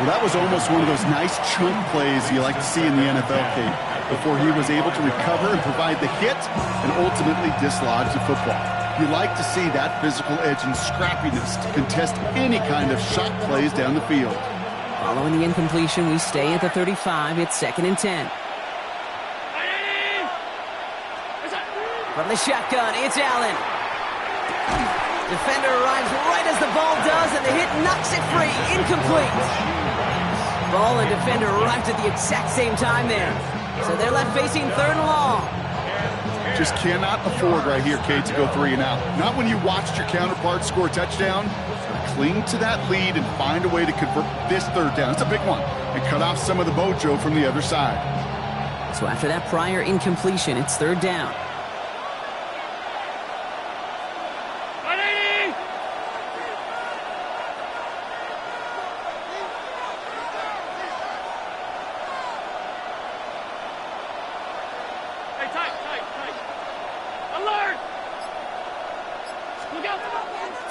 Speaker 3: Well, that was almost one of those nice chunk plays you like to see in the NFL, Kate, before he was able to recover and provide the hit and ultimately dislodge the football. You like to see that physical edge and scrappiness to contest any kind of shot plays down the field.
Speaker 2: Following the incompletion, we stay at the 35. It's 2nd and 10. From the shotgun, it's Allen. Defender arrives right as the ball does, and the hit knocks it free. Incomplete. Ball and defender arrived at the exact same time there. So they're left facing 3rd and long.
Speaker 3: Just cannot afford right here, Kate, to go 3 and out. Not when you watched your counterpart score a touchdown. Cling to that lead and find a way to convert this 3rd down. It's a big one. And cut off some of the mojo from the other side.
Speaker 2: So after that prior incompletion, it's 3rd down.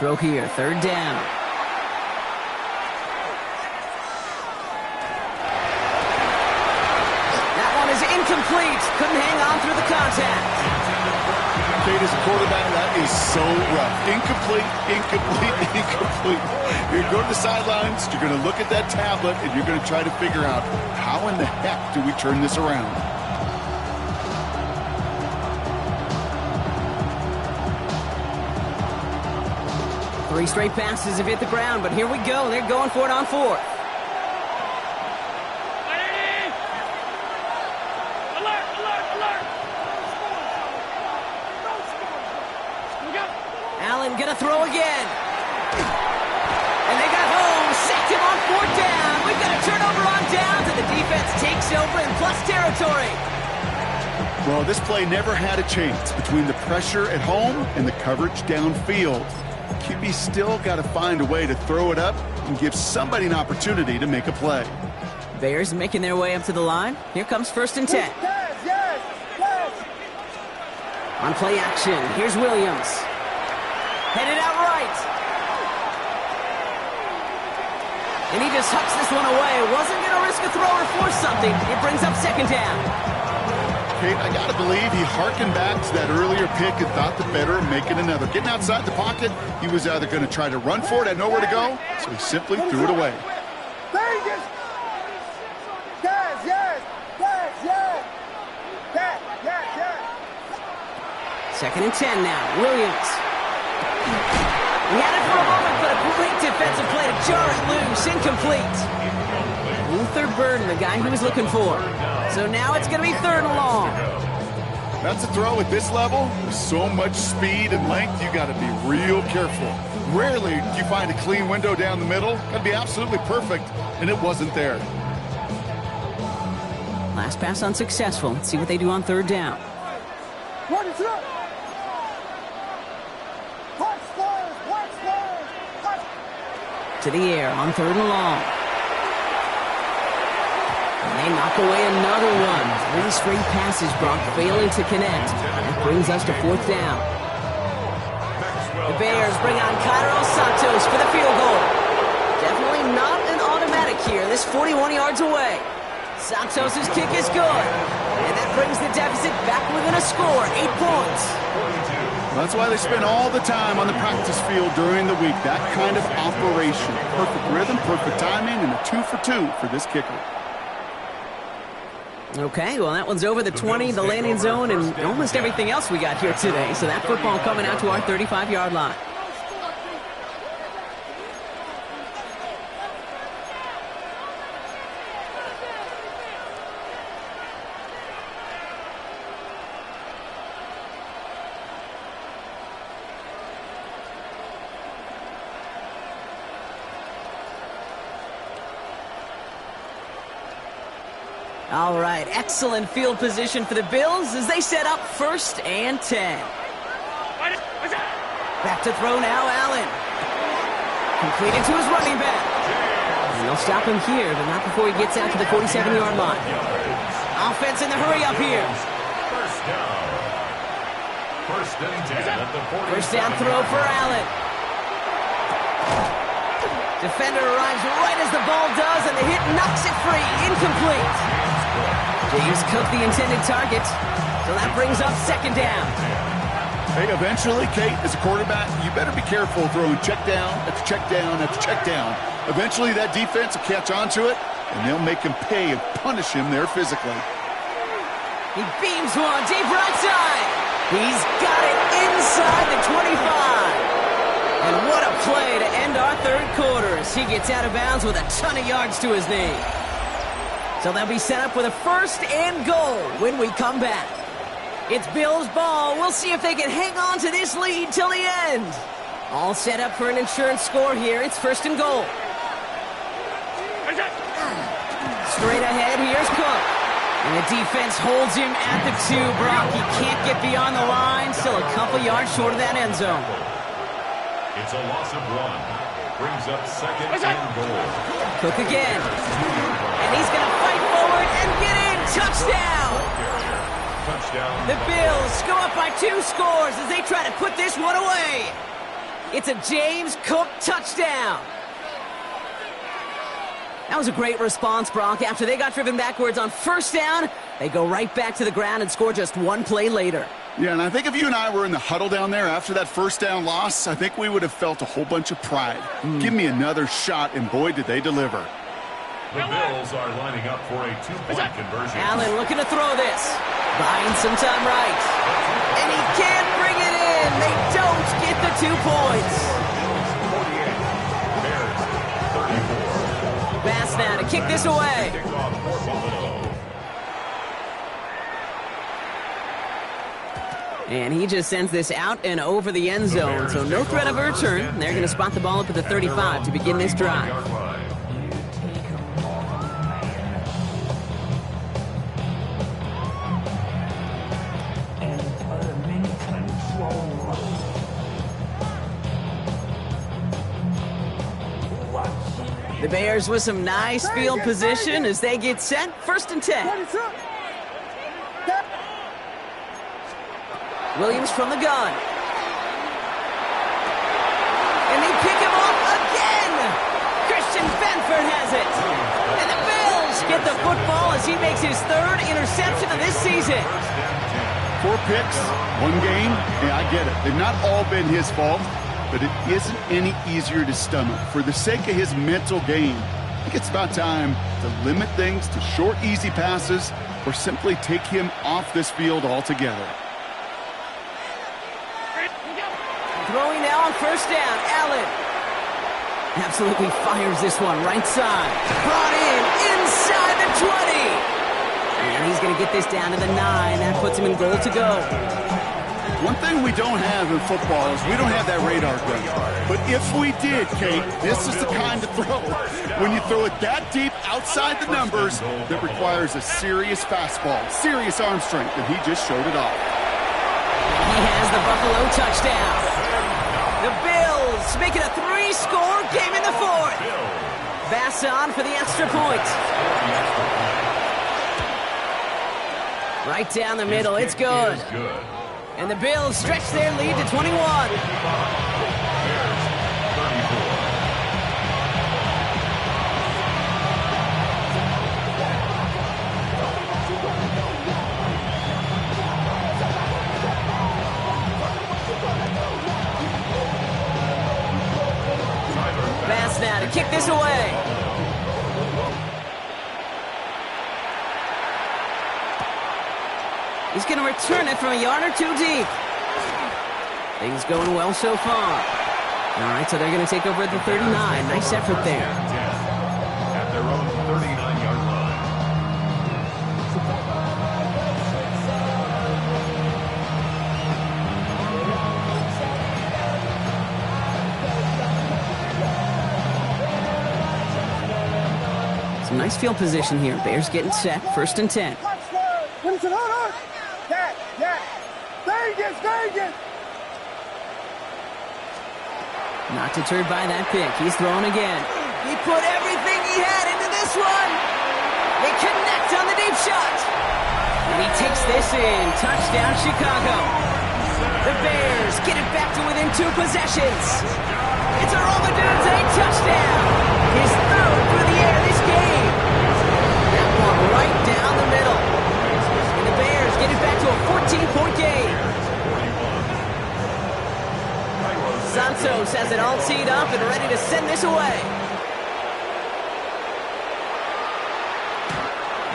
Speaker 2: Throw here, 3rd down. That one is incomplete. Couldn't hang on through the contact.
Speaker 3: Kate, as a quarterback, that is so rough. Incomplete, incomplete, incomplete. You're going to the sidelines, you're going to look at that tablet, and you're going to try to figure out how in the heck do we turn this around?
Speaker 2: 3 straight passes have hit the ground, but here we go. They're going for it on 4th. Allen gonna throw again. And they got home. Sacked him on 4th down. We've got a turnover on downs, and the defense takes over in plus territory.
Speaker 3: Well, this play never had a chance between the pressure at home and the coverage downfield. QB still got to find a way to throw it up and give somebody an opportunity to make a play.
Speaker 2: Bears making their way up to the line. Here comes 1st and 10. On play action, here's Williams. Headed out right. And he just hucks this one away. Wasn't going to risk a throw or force something. It brings up 2nd down.
Speaker 3: Kate, I got to believe he harkened back to that earlier pick and thought the better of making another. Getting outside the pocket, he was either going to try to run for it, had nowhere to go, so he simply threw it away.
Speaker 2: Second and 10 now. Williams. He had it for a moment, but a great defensive play to jar it loose. Incomplete. Luther Burden, the guy he was looking for. So now it's going to be 3rd and long.
Speaker 3: That's a throw at this level. With so much speed and length, you got to be real careful. Rarely do you find a clean window down the middle. Got to be absolutely perfect, and it wasn't there.
Speaker 2: Last pass unsuccessful. Let's see what they do on 3rd down. To the air on 3rd and long. And they knock away another one. 3 straight passes, Brock, failing to connect. That brings us to 4th down. The Bears bring on Cairo Santos for the field goal. Definitely not an automatic here. This 41 yards away. Santos' kick is good. And that brings the deficit back within a score, 8 points.
Speaker 3: That's why they spend all the time on the practice field during the week. That kind of operation. Perfect rhythm, perfect timing, and a 2 for 2 for this kicker.
Speaker 2: Okay, well, that one's over the 20, the landing zone, and almost everything else we got here today. So that football coming out to our 35-yard line. All right, excellent field position for the Bills as they set up 1st and 10. Back to throw now, Allen. Completed to his running back. And they'll stop him here, but not before he gets out to the 47-yard line. Offense in the hurry up here.
Speaker 5: 1st down. 1st and 10 at the 40.
Speaker 2: 1st down throw for Allen. Defender arrives right as the ball does, and the hit knocks it free. Incomplete. James Cook, the intended target. So that brings up 2nd down.
Speaker 3: Hey, eventually, Kate, as a quarterback, you better be careful throwing check down after check down after check down. Eventually, that defense will catch on to it, and they'll make him pay and punish him there physically.
Speaker 2: He beams one deep right side. He's got it inside the 25. And what a play to end our 3rd quarter as he gets out of bounds with a ton of yards to his name. So they'll be set up with a 1st and goal when we come back. It's Bills ball. We'll see if they can hang on to this lead till the end. All set up for an insurance score here. It's 1st and goal. Straight ahead, here's Cook. And the defense holds him at the 2, Brock. He can't get beyond the line. Still a couple yards short of that end zone.
Speaker 5: It's a loss of 1. Brings up 2nd and goal.
Speaker 2: Cook again. And he's going to fight forward and get in. Touchdown!
Speaker 5: Touchdown.
Speaker 2: The Bills go up by 2 scores as they try to put this one away. It's a James Cook touchdown. That was a great response, Brock. After they got driven backwards on 1st down, they go right back to the ground and score just 1 play later.
Speaker 3: Yeah, and I think if you and I were in the huddle down there after that 1st down loss, I think we would have felt a whole bunch of pride. Give me another shot, and boy, did they deliver.
Speaker 5: The Bills are lining up for a 2-point conversion.
Speaker 2: Allen looking to throw this. Buying some time right. And he can't bring it in. They don't get the 2 points.
Speaker 5: 48. Bears 34.
Speaker 2: Bass now to kick this away.
Speaker 5: Kickoff for Buffalo.
Speaker 2: And he just sends this out and over the end zone, so no threat of a return. They're going to spot the ball up at the 35 to begin this drive. The Bears with some nice field position as they get set. 1st and 10. Williams from the gun. And they pick him off again. Christian Benford has it. And the Bills get the football as he makes his 3rd interception of this season.
Speaker 3: 4 picks, 1 game. Yeah, I get it. They've not all been his fault, but it isn't any easier to stomach. For the sake of his mental game, I think it's about time to limit things to short, easy passes or simply take him off this field altogether.
Speaker 2: Throwing now on 1st down, Allen. Absolutely fires this one, right side. Brought in, inside the 20. And he's going to get this down to the 9. That puts him in goal to go.
Speaker 3: One thing we don't have in football is we don't have that radar gun. But if we did, Kate, this is the kind of throw. When you throw it that deep outside the numbers, that requires a serious fastball, serious arm strength, and he just showed it off.
Speaker 2: He has the Buffalo touchdown. The Bills make it a 3-score game in the 4th. Bass on for the extra point. Right down the middle, it's good. And the Bills stretch their lead to 21. Bass now to kick this away. He's going to return it from a yard or 2 deep. Things going well so far. All right, so they're going to take over at the 39. Nice effort there.
Speaker 5: At their own 39-yard line.
Speaker 2: Some nice field position here. Bears getting set. 1st and 10. Not deterred by that pick. He's throwing again. He put everything he had into this one. They connect on the deep shot. And he takes this in. Touchdown, Chicago. The Bears get it back to within 2 possessions. It's a Romadudes, a touchdown. His 3rd through the air this game. That one right down the middle. And the Bears get it back to a 14-point game. Santos has it all teed up and ready to send this away.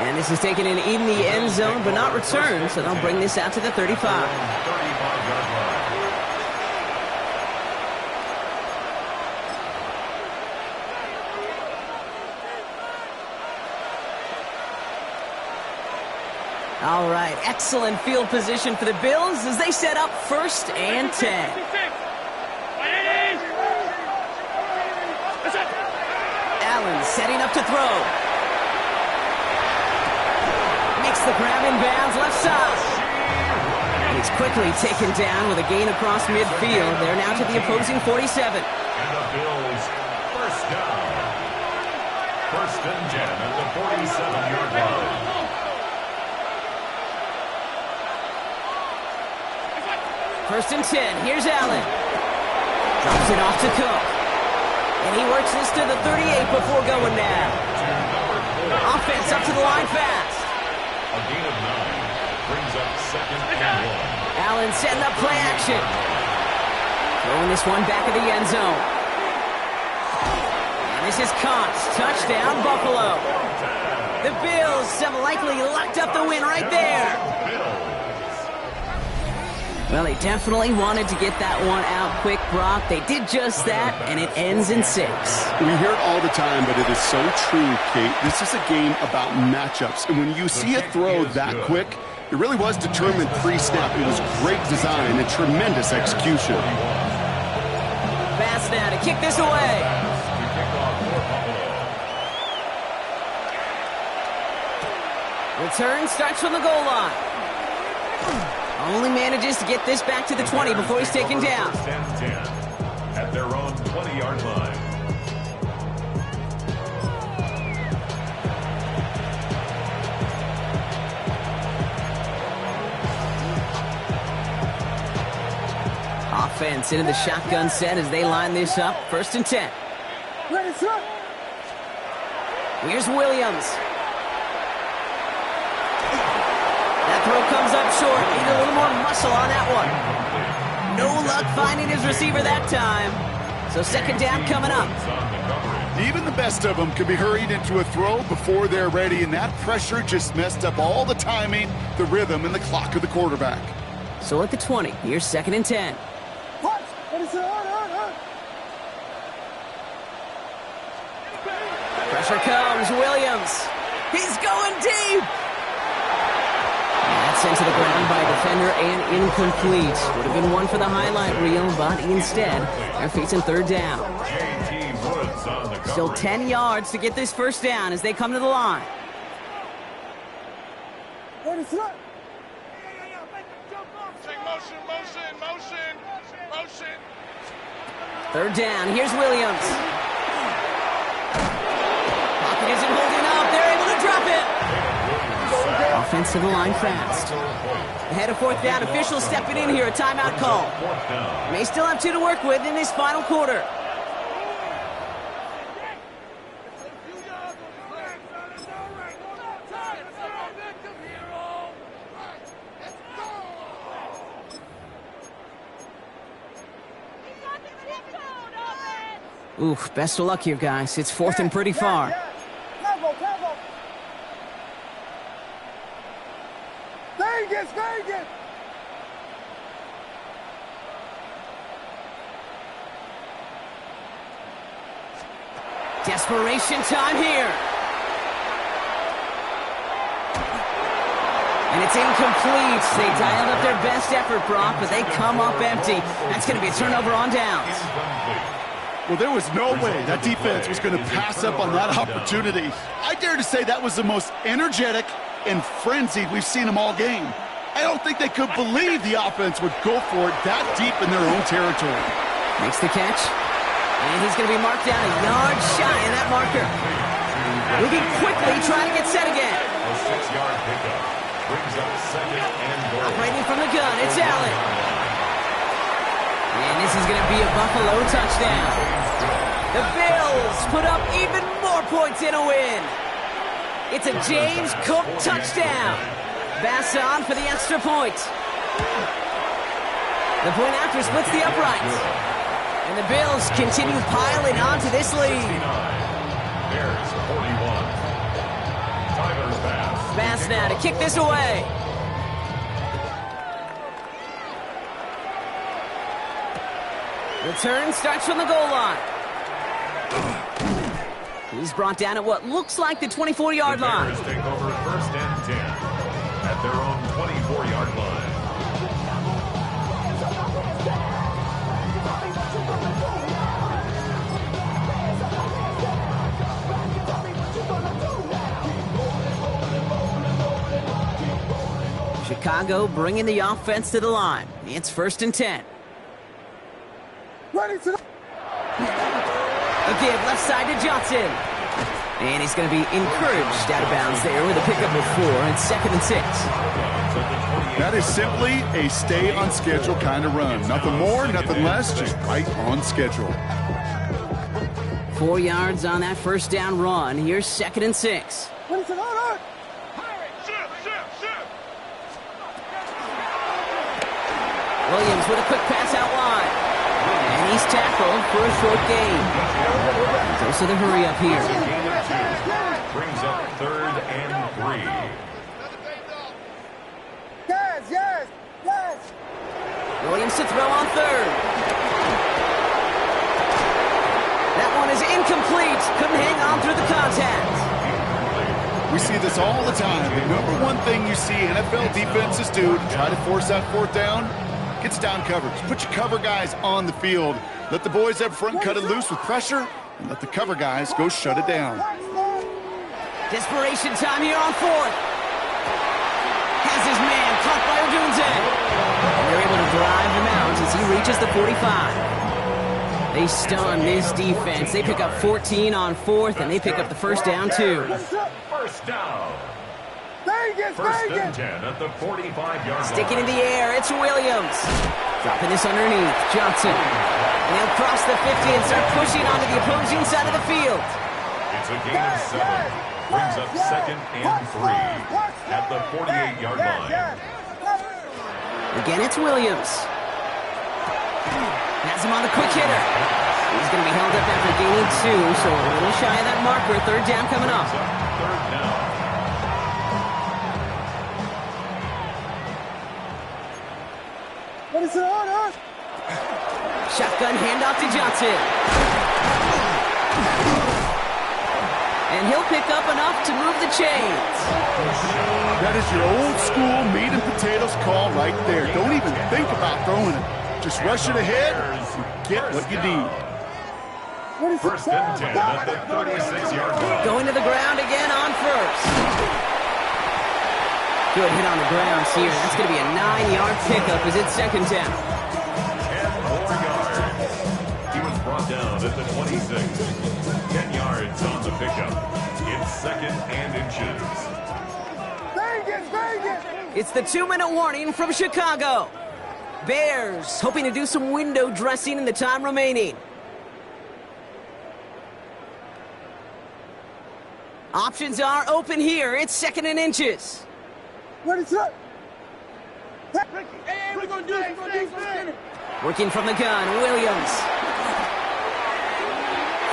Speaker 2: And this is taken in the end zone, but not returned, so they'll bring this out to the 35.
Speaker 5: 35-yard line.
Speaker 2: All right, excellent field position for the Bills as they set up 1st and 10. Allen setting up to throw. Makes the grab in bounds left side. And he's quickly taken down with a gain across midfield. They're now to the opposing 47.
Speaker 5: And the Bills, 1st down. 1st and 10 at the 47-yard line.
Speaker 2: First and 10. Here's Allen. Drops it off to Cook. And he works this to the 38 before going down. Offense up to the line fast.
Speaker 5: A gain of 9 brings up 2nd and 1.
Speaker 2: Allen setting up play action. Throwing this one back of the end zone. And this is caught. Touchdown, Buffalo. The Bills have likely locked up the win right there. Well, they definitely wanted to get that one out quick, Brock. They did just that, and it ends in 6.
Speaker 3: We hear it all the time, but it is so true, Kate. This is a game about matchups. And when you see a throw that quick, it really was determined pre-snap. It was great design and tremendous execution.
Speaker 2: Pass now to kick this away. Return starts from the goal line. Only manages to get this back to the 20 before he's taken down.
Speaker 5: At their own 20-yard line.
Speaker 2: Offense into the shotgun set as they line this up. 1st and 10. Here's Williams. That throw comes up short. Need a little more muscle on that one. No luck finding his receiver that time. So 2nd down coming up.
Speaker 3: Even the best of them could be hurried into a throw before they're ready, and that pressure just messed up all the timing, the rhythm, and the clock of the quarterback.
Speaker 2: So at the 20, here's 2nd and 10. Pressure comes, Williams. He's going deep. That's sent to the ground by a defender and incomplete. Would have been one for the highlight reel, but instead, they're facing 3rd down. Still 10 yards to get this 1st down as they come to the line.
Speaker 4: Motion.
Speaker 2: 3rd down, here's Williams. Pocket isn't holding up, they're able to drop it. Offense to the line fast. Ahead of 4th down, officials stepping in here, a timeout call. May still have 2 to work with in this final quarter. Oof, best of luck here, guys. It's 4th and pretty far.
Speaker 6: Vegas!
Speaker 2: Desperation time here. And it's incomplete. They dialed up their best effort, Brock, but they come up empty. That's going to be a turnover on downs.
Speaker 3: Well, there was no way that defense was going to pass up on that opportunity. I dare to say that was the most energetic and frenzied we've seen them all game. I don't think they could believe the offense would go for it that deep in their own territory.
Speaker 2: Makes the catch. And he's going to be marked down a yard shy of that marker. Moving quickly, trying to get set again.
Speaker 5: A 6-yard pickup brings up 2nd and goal.
Speaker 2: Operating from the gun, it's Allen. And this is going to be a Buffalo touchdown. The Bills put up even more points in a win. It's a James Cook touchdown. Bass on for the extra point. The point after splits the uprights. And the Bills continue piling onto this lead.
Speaker 5: Bears 41. Tyler Bass.
Speaker 2: Bass now to kick this away. Return starts from the goal line. He's brought down at what looks like the 24-yard line.
Speaker 5: The Bears take over 1st and 10 at their own 24-yard line.
Speaker 2: Chicago bringing the offense to the line. It's 1st and 10.
Speaker 6: Ready to...
Speaker 2: A give left side to Johnson. And he's going to be encouraged out of bounds there with a pickup of 4 and 2nd and 6.
Speaker 3: That is simply a stay on schedule kind of run. Nothing more, nothing less, just right on schedule.
Speaker 2: 4 yards on that 1st down run. Here's 2nd and 6. Williams with a quick pass out wide. And he's tackled for a short gain. Goes to the hurry up here.
Speaker 5: Brings up 3rd and 3.
Speaker 6: Yes!
Speaker 2: Williams to throw on 3rd. That one is incomplete. Couldn't hang on through the contact.
Speaker 3: We see this all the time. The number one thing you see NFL defenses do to try to force that 4th down, gets down coverage. Put your cover guys on the field. Let the boys up front cut it loose with pressure, and let the cover guys go shut it down.
Speaker 2: Desperation time here on 4th. Has his man caught by Odunze. And they're able to drive him out as he reaches the 45. They stun this defense. They pick up 14 on 4th, and they pick up the 1st down, too.
Speaker 5: 1st down.
Speaker 6: Vegas!
Speaker 5: 1st and 10 at the 45-yard line.
Speaker 2: Sticking in the air, it's Williams. Dropping this underneath. Johnson. And he'll cross the 50 and start pushing onto the opposing side of the field.
Speaker 5: It's a gain of 7. Brings up 2nd and 3 at the 48-yard line.
Speaker 2: Again, it's Williams. Has him on the quick hitter. He's going to be held up after gaining 2, so a little shy of that marker. 3rd down coming up.
Speaker 5: 3rd down.
Speaker 6: What is it on,
Speaker 2: Shotgun handoff to Johnson. And he'll pick up enough to move the chains.
Speaker 3: That is your old school meat and potatoes call right there. Don't even think about throwing it. Just rush it ahead and get what you need.
Speaker 5: 1st and 10 at the 36-yard line.
Speaker 2: Going to the ground again on 1st. Good hit on the ground here. That's going to be a 9-yard pickup as it's 2nd down.
Speaker 5: 10 more yards. He was brought down at the 26. 10 yards on the pickup. It's 2nd and inches.
Speaker 2: It's the 2-minute warning from Chicago. Bears hoping to do some window dressing in the time remaining. Options are open here. It's 2nd and inches.
Speaker 6: What is it?
Speaker 4: Hey, we're going to do it.
Speaker 2: Working from the gun, Williams.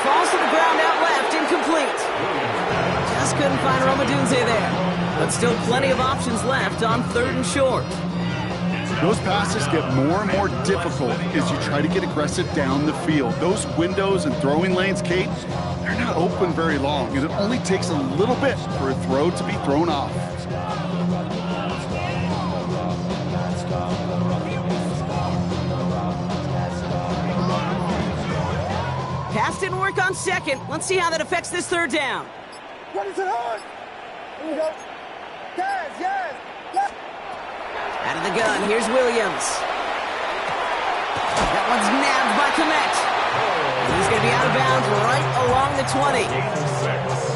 Speaker 2: Falls to the ground out left, incomplete. Just couldn't find Romadunze there. But still plenty of options left on 3rd and short.
Speaker 3: Those passes get more and more difficult as you try to get aggressive down the field. Those windows and throwing lanes, Kate, they're not open very long, and it only takes a little bit for a throw to be thrown off.
Speaker 2: Pass didn't work on 2nd. Let's see how that affects this 3rd down.
Speaker 6: What is it on? Here we go. Yes.
Speaker 2: Out of the gun, here's Williams. That one's nabbed by Kmet. He's going to be out of bounds right along the 20.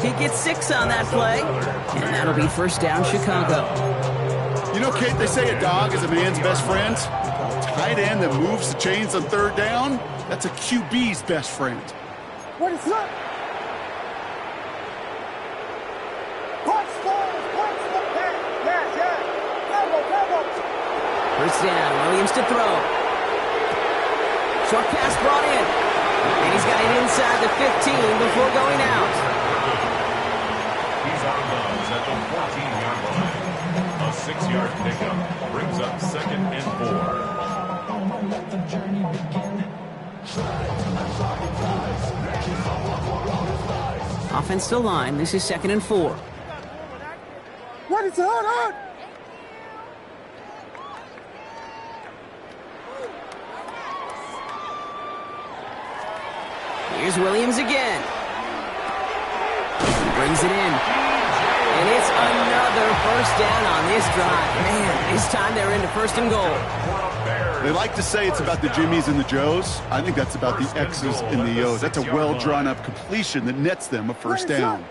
Speaker 2: He gets 6 on that play, and that'll be 1st down Chicago.
Speaker 3: You know, Kate, they say a dog is a man's best friend. Tight end that moves the chains on 3rd down, that's a QB's best friend.
Speaker 6: What is that?
Speaker 2: First down, Williams to throw. Short pass brought in. And he's got it inside the 15 before going out.
Speaker 5: He's out of bounds at the 14-yard line. A 6-yard pickup brings up 2nd and 4.
Speaker 2: Offense to line. This is 2nd and 4.
Speaker 6: What is it on?
Speaker 2: Here's Williams again. Brings it in. And it's another 1st down on this drive. Man, this time they're into 1st and goal.
Speaker 3: They like to say it's about the Jimmies and the Joes. I think that's about the X's and the O's. That's a well-drawn-up completion that nets them a 1st down.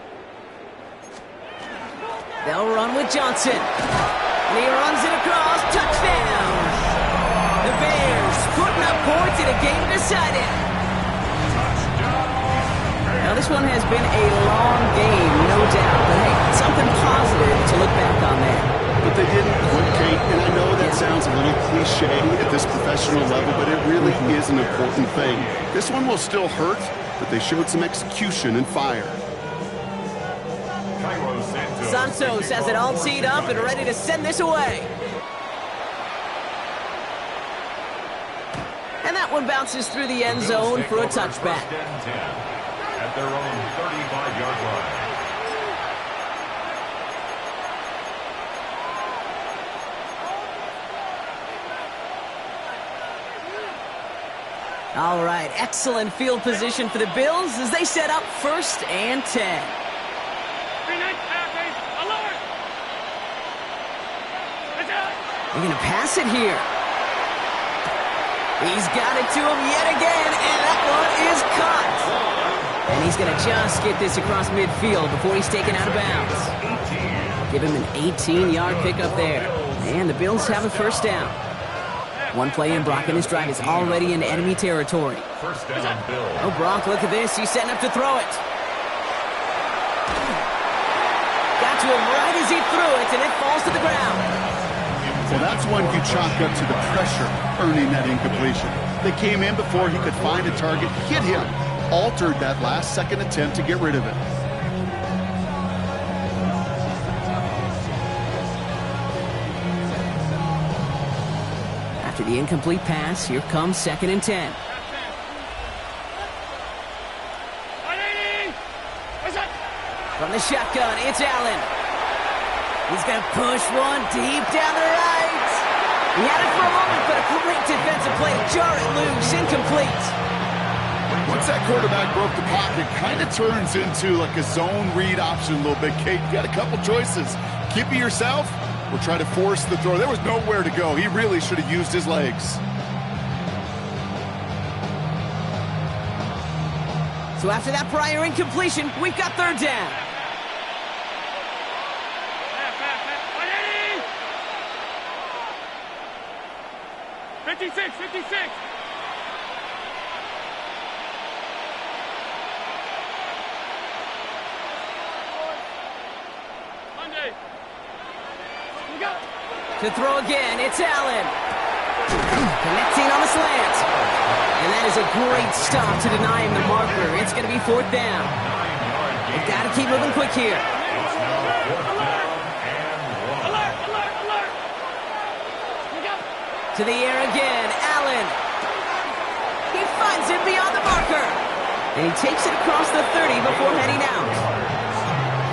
Speaker 2: They'll run with Johnson. And he runs it across. Touchdown! The Bears putting up points in a game decided. Now, this one has been a long game, no doubt. But, hey, something positive to look back on there.
Speaker 3: But they didn't quit, Kate, and I know that sounds a little cliche at this professional level, but it really is an important thing. This one will still hurt, but they showed some execution and fire.
Speaker 2: Santos has it all teed up and ready to send this away. And that one bounces through the end zone for a touchback.
Speaker 5: At their own 35-yard line.
Speaker 2: All right, excellent field position for the Bills as they set up 1st and 10. They're going to pass it here. He's got it to him yet again, and that one is caught. And he's going to just get this across midfield before he's taken out of bounds. Give him an 18-yard pickup there. And the Bills have a 1st down. One play in, Brock in his drive is already in enemy territory.
Speaker 5: First down, Bill.
Speaker 2: Oh, Brock, look at this. He's setting up to throw it. Got to him right as he threw it, and it falls to the ground.
Speaker 3: Well, that's one you chalk up to the pressure earning that incompletion. They came in before he could find a target, hit him, altered that last-second attempt to get rid of it.
Speaker 2: After the incomplete pass, here comes 2nd and 10. From the shotgun, it's Allen. He's going to push one deep down the right. He had it for a moment, but a great defensive play to jar it loose, incomplete.
Speaker 3: Once that quarterback broke the pocket, kind of turns into like a zone read option a little bit, Kate. You got a couple choices. Keep it yourself or try to force the throw. There was nowhere to go. He really should have used his legs.
Speaker 2: So after that prior incompletion, we've got 3rd down. To throw again, it's Allen. Connecting on the slant. And that is a great stop to deny him the marker. It's going to be 4th down. They've got to keep moving quick here. To the air again, Allen. He finds it beyond the marker. And he takes it across the 30 before heading out.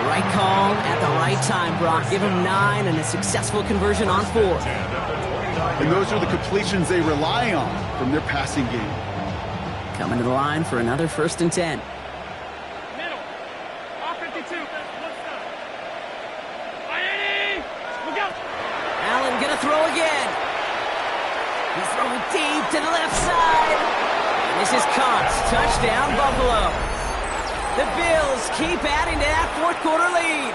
Speaker 2: Right call at the right time, Brock. Give him 9 and a successful conversion on 4.
Speaker 3: And those are the completions they rely on from their passing game.
Speaker 2: Coming to the line for another 1st and 10.
Speaker 4: Middle. All 52. Look out.
Speaker 2: Allen gonna throw again. He's throwing deep to the left side. And this is caught. Touchdown, Buffalo. The Bills keep adding to that 4th quarter lead.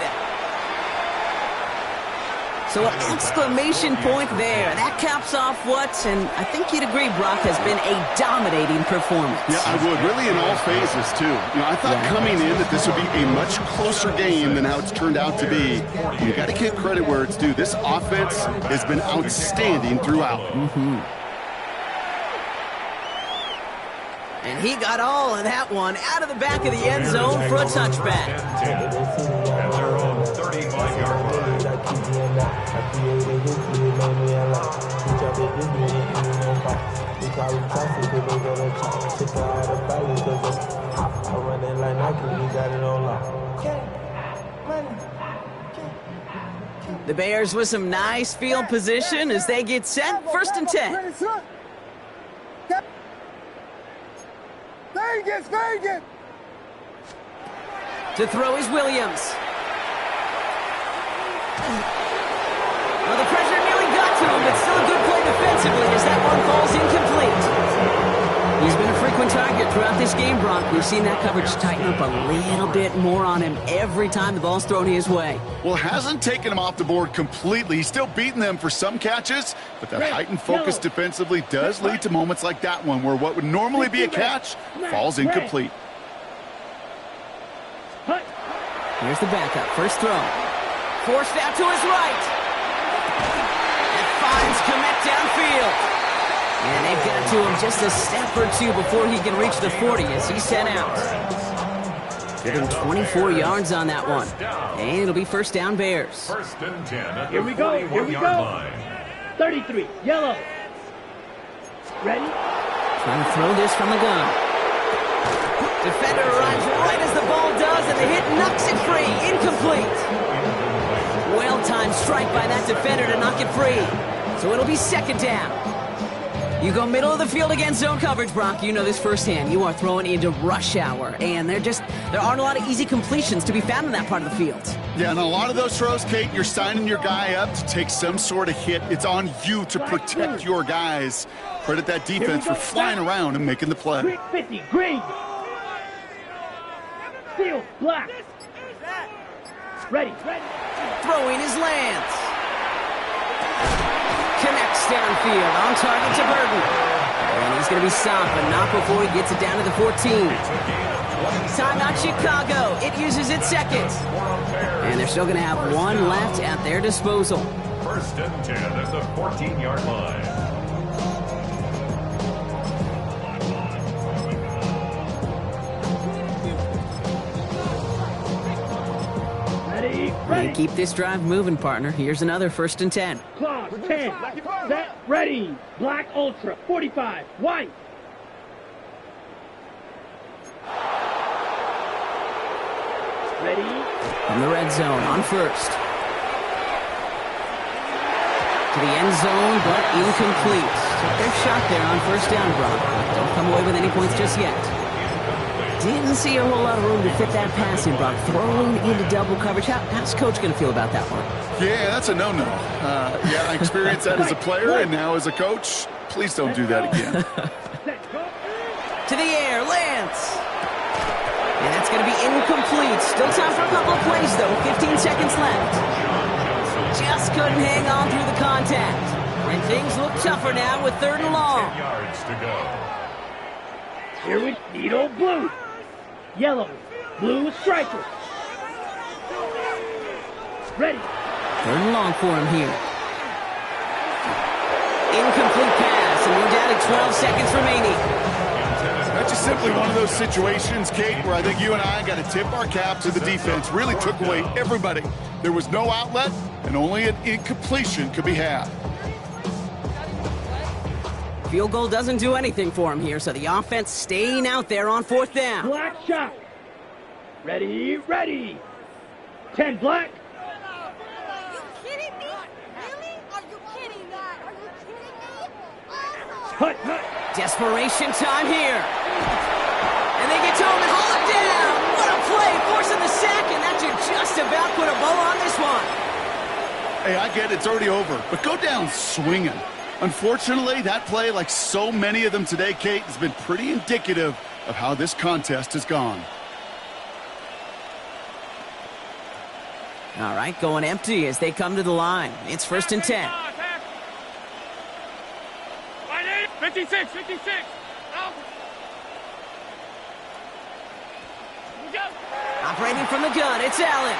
Speaker 2: So an exclamation point there. That caps off what, and I think you'd agree, Brock, has been a dominating performance.
Speaker 3: Yeah, I would. Really in all phases, too. You know, I thought coming in that this would be a much closer game than how it's turned out to be. You got to give credit where it's due. This offense has been outstanding throughout.
Speaker 2: And he got all of that one out of the back of the end zone for a touchback.
Speaker 5: At their own 35-yard line.
Speaker 2: The Bears with some nice field position as they get set. 1st and 10.
Speaker 4: Vegas!
Speaker 2: To throw is Williams. Well, the pressure nearly got to him, but still a good play defensively as that one falls incomplete. He's been a frequent target throughout this game, Brock. We've seen that coverage tighten up a little bit more on him every time the ball's thrown his way.
Speaker 3: Well, hasn't taken him off the board completely. He's still beating them for some catches, but that heightened focus defensively does lead to moments like that one where what would normally be a catch falls incomplete.
Speaker 2: Here's the backup. First throw. Forced out to his right. And finds Kmet downfield. And they've got to him just a step or two before he can reach the 40 as he's sent out. Give him 24 yards on that one. And it'll be 1st down Bears.
Speaker 5: 1st and 10 at
Speaker 4: Here
Speaker 5: the
Speaker 4: we go.
Speaker 5: 41-yard line.
Speaker 4: 33. Yellow. Ready?
Speaker 2: Trying to throw this from the gun. Defender arrives right as the ball does, and the hit knocks it free. Incomplete. Well-timed strike by that defender to knock it free. So it'll be 2nd down. You go middle of the field against zone coverage, Brock. You know this firsthand. You are throwing into rush hour, and there aren't a lot of easy completions to be found in that part of the field.
Speaker 3: Yeah, and a lot of those throws, Kate, you're signing your guy up to take some sort of hit. It's on you to protect your guys. Credit that defense for flying around and making the play.
Speaker 4: Green 50. Green. Field. Black. Ready.
Speaker 2: Throwing his Lance. Connects downfield, on target to Burton. And he's going to be stopped, but not before he gets it down to the 14. Timeout Chicago. It uses its second. And they're still going to have one left at their disposal.
Speaker 5: First and 10 at the 14-yard line.
Speaker 2: And keep this drive moving, partner. Here's another first and 10.
Speaker 4: Clock, 10, set, ready. Black Ultra, 45, white. Ready.
Speaker 2: From the red zone on first. To the end zone, but incomplete. Took their shot there on first down, Brock. Don't come away with any points just yet. Didn't see a whole lot of room to fit that pass in, Brock. Throwing into double coverage. How's Coach going to feel about that one?
Speaker 3: Yeah, that's a no-no. Yeah, I experienced that as a player, and now as a coach, please don't do that again.
Speaker 2: To the air, Lance. And that's going to be incomplete. Still time for a couple of plays, though. 15 seconds left. Just couldn't hang on through the contact. And things look tougher now with 3rd and long.
Speaker 5: 10 yards to go.
Speaker 4: Here we need old blue. Yellow, blue striker. Ready.
Speaker 2: 3rd and long for him here. Incomplete pass, and we're down to 12 seconds remaining.
Speaker 3: That's just simply one of those situations, Kate, where I think you and I got to tip our cap to the defense. Really took away everybody. There was no outlet, and only an incompletion could be had.
Speaker 2: Field goal doesn't do anything for him here, so the offense staying out there on 4th down.
Speaker 4: Black shot. Ready, ready. 10 black.
Speaker 7: Are you kidding me? Really? Are you kidding me? Are you kidding me?
Speaker 4: Hut, hut.
Speaker 2: Desperation time here. And they get home and haul it down. What a play, forcing the sack, and that should just about put a bow on this one.
Speaker 3: Hey, I get it's already over, but go down swinging. Unfortunately, that play, like so many of them today, Kate, has been pretty indicative of how this contest has gone.
Speaker 2: All right, going empty as they come to the line. It's 1st and 10.
Speaker 8: 56, 56. Out.
Speaker 2: Operating from the gun, it's Allen.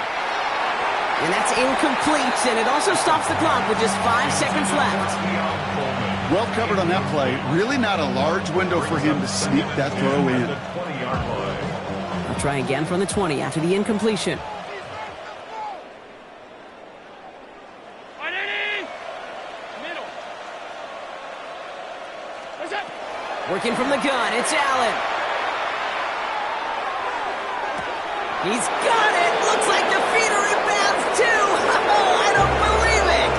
Speaker 2: And that's incomplete, and it also stops the clock with just 5 seconds left.
Speaker 3: Well covered on that play. Really not a large window for him to sneak that throw in.
Speaker 2: I'll try again from the 20 after the incompletion. Working from the gun, it's Allen. He's got it! Looks like the feet are in bounds, too! Oh, I don't believe it!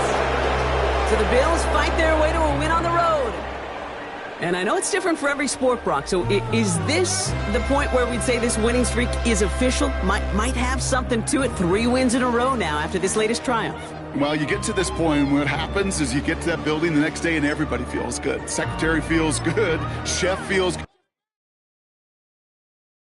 Speaker 2: So the Bills fight their way to a win on the road. And I know it's different for every sport, Brock, so is this the point where we'd say this winning streak is official? Might have something to it. 3 wins in a row now after this latest triumph.
Speaker 3: Well, you get to this point, and what happens is you get to that building the next day, and everybody feels good. Secretary feels good. Chef feels good.